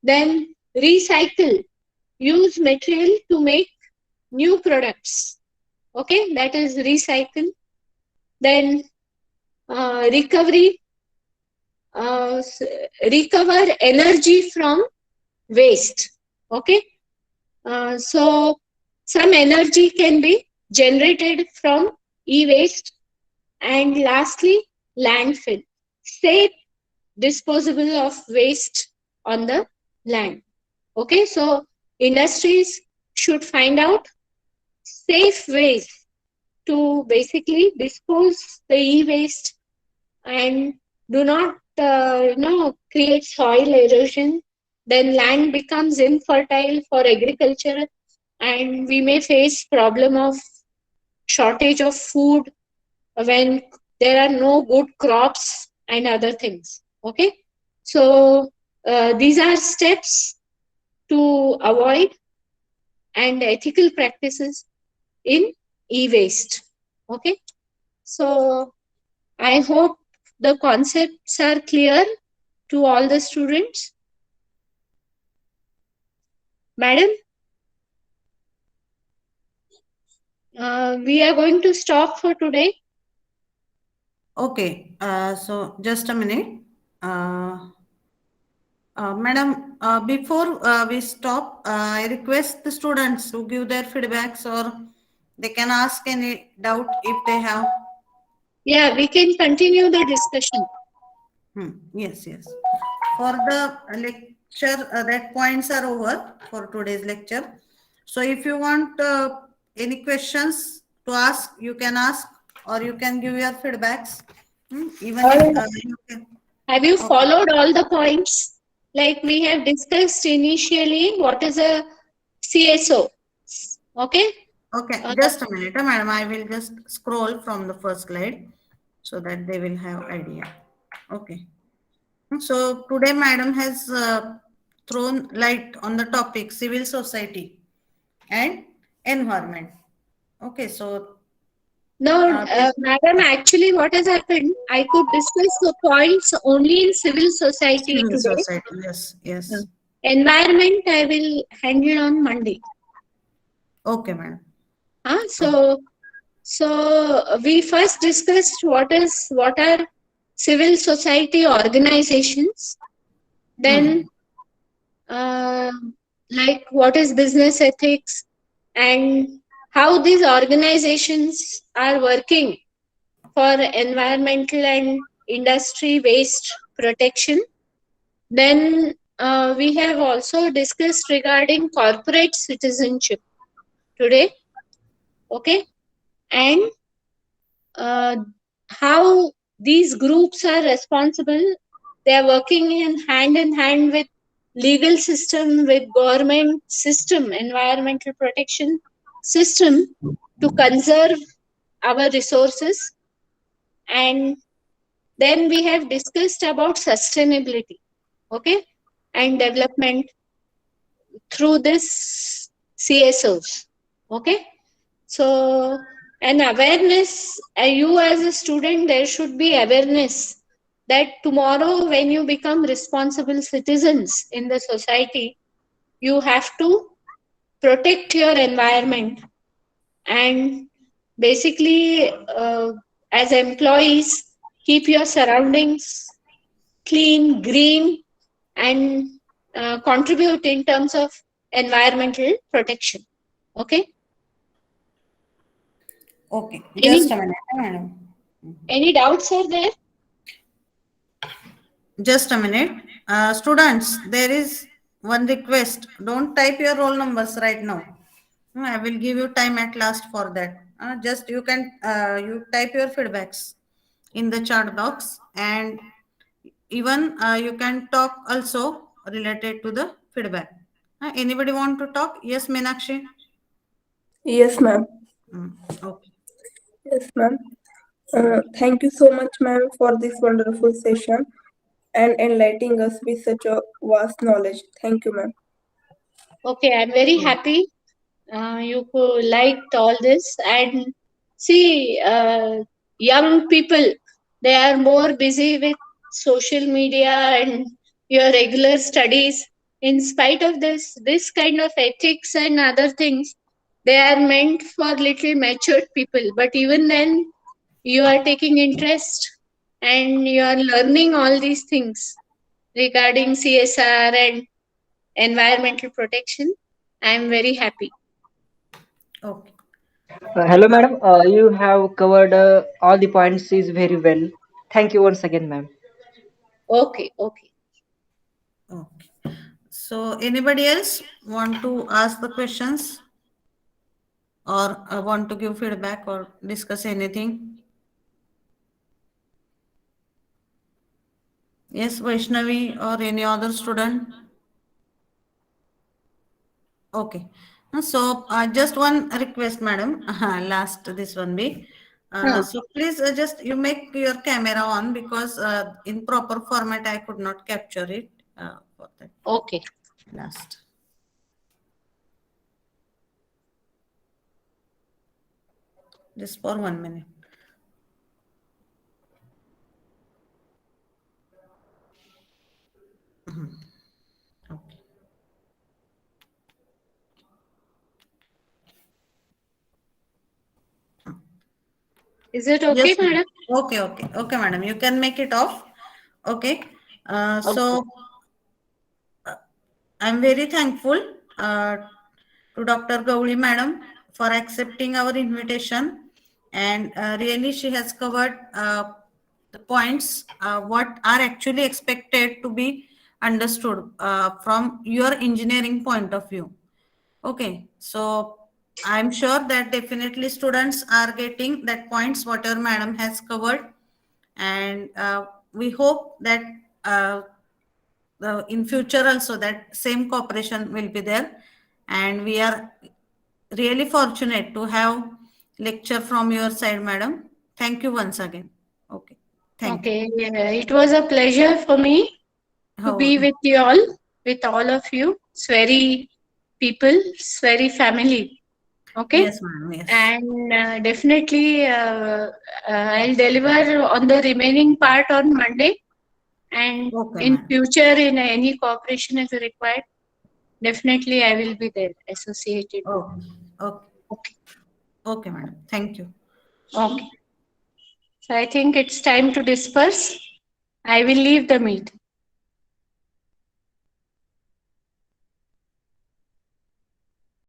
Speaker 2: Then recycle. Use material to make new products. Okay, that is recycle. Then recovery. Recover energy from waste. Okay. So some energy can be generated from e-waste. And lastly, landfill. Safe disposable of waste on the land. Okay, so industries should find out safe ways to basically dispose the e-waste and do not create soil erosion. Then land becomes infertile for agriculture and we may face problem of shortage of food when there are no good crops and other things. Okay, so these are steps to avoid and ethical practices in e-waste. Okay, so I hope the concepts are clear to all the students. Madam, we are going to stop for today.
Speaker 1: Okay, so just a minute. Madam, before we stop, I request the students to give their feedbacks or they can ask any doubt if they have.
Speaker 2: Yeah, we can continue the discussion.
Speaker 1: Yes, yes. For the lecture, that points are over for today's lecture. So if you want any questions to ask, you can ask or you can give your feedbacks. Even if you can.
Speaker 2: Have you followed all the points? Like we have discussed initially, what is a CSO? Okay.
Speaker 1: Okay, just a minute, madam. I will just scroll from the first slide so that they will have idea. Okay. So today, madam has thrown light on the topic civil society and environment. Okay, so
Speaker 2: no, madam, actually what has happened, I could discuss the points only in civil society
Speaker 1: civil
Speaker 2: today.
Speaker 1: society, yes, yes.
Speaker 2: Environment, I will handle on Monday.
Speaker 1: Okay, madam.
Speaker 2: So we first discussed what are civil society organizations. Then like what is business ethics and how these organizations are working for environmental and industry waste protection. Then we have also discussed regarding corporate citizenship today. Okay, and how these groups are responsible. They are working in hand with legal system, with government system, environmental protection system to conserve our resources. And then we have discussed about sustainability, okay, and development through this CSOs. Okay, so an awareness, you as a student, there should be awareness that tomorrow when you become responsible citizens in the society, you have to protect your environment and basically as employees keep your surroundings clean, green, and contribute in terms of environmental protection. Okay.
Speaker 1: Okay,
Speaker 2: Any
Speaker 1: just a minute, madam.
Speaker 2: any doubts are there?
Speaker 1: Just a minute. Students, there is one request. Don't type your roll numbers right now. I will give you time at last for that. Just you can you type your feedbacks in the chat box, and even you can talk also related to the feedback. Anybody want to talk? Yes, Meenakshi.
Speaker 3: Yes, ma'am.
Speaker 1: Okay.
Speaker 3: Yes, ma'am. Thank you so much, ma'am, for this wonderful session and enlightening us with such a vast knowledge. Thank you, ma'am.
Speaker 2: Okay, I'm very happy you liked all this. And see, young people, they are more busy with social media and your regular studies. In spite of this kind of ethics and other things, they are meant for little matured people. But even then, you are taking interest and you are learning all these things regarding CSR and environmental protection. I am very happy.
Speaker 1: Okay.
Speaker 4: Hello, madam. You have covered all the points is very well. Thank you once again, ma'am.
Speaker 2: Okay, okay.
Speaker 1: Okay. So anybody else want to ask the questions or want to give feedback or discuss anything? Yes, Vaishnavi or any other student? Okay. So just one request, madam. Last this one be. So please just you make your camera on because in proper format I could not capture it for that
Speaker 2: Okay.
Speaker 1: last. Just for 1 minute. Okay.
Speaker 2: Is it okay,
Speaker 1: Yes, ma'am.
Speaker 2: madam?
Speaker 1: Okay, madam. You can make it off. Okay. So I'm very thankful to Dr. Gauli madam for accepting our invitation, and really she has covered the points what are actually expected to be understood from your engineering point of view. Okay, so I'm sure that definitely students are getting that points what your madam has covered, and we hope that in future also that same cooperation will be there, and we are really fortunate to have lecture from your side, madam. Thank you once again. Okay, thank you.
Speaker 2: Okay. It was a pleasure for me to be
Speaker 1: Oh,
Speaker 2: with all of you. It's very people, it's very family. Okay.
Speaker 1: yes, madam. Yes.
Speaker 2: And definitely I'll deliver on the remaining part on Monday. And
Speaker 1: Okay,
Speaker 2: in
Speaker 1: madam.
Speaker 2: future, in any cooperation is required, definitely I will be there associated with.
Speaker 1: Okay. Okay.
Speaker 2: Okay.
Speaker 1: Okay, madam. Thank you.
Speaker 2: Okay. So I think it's time to disperse. I will leave the meeting.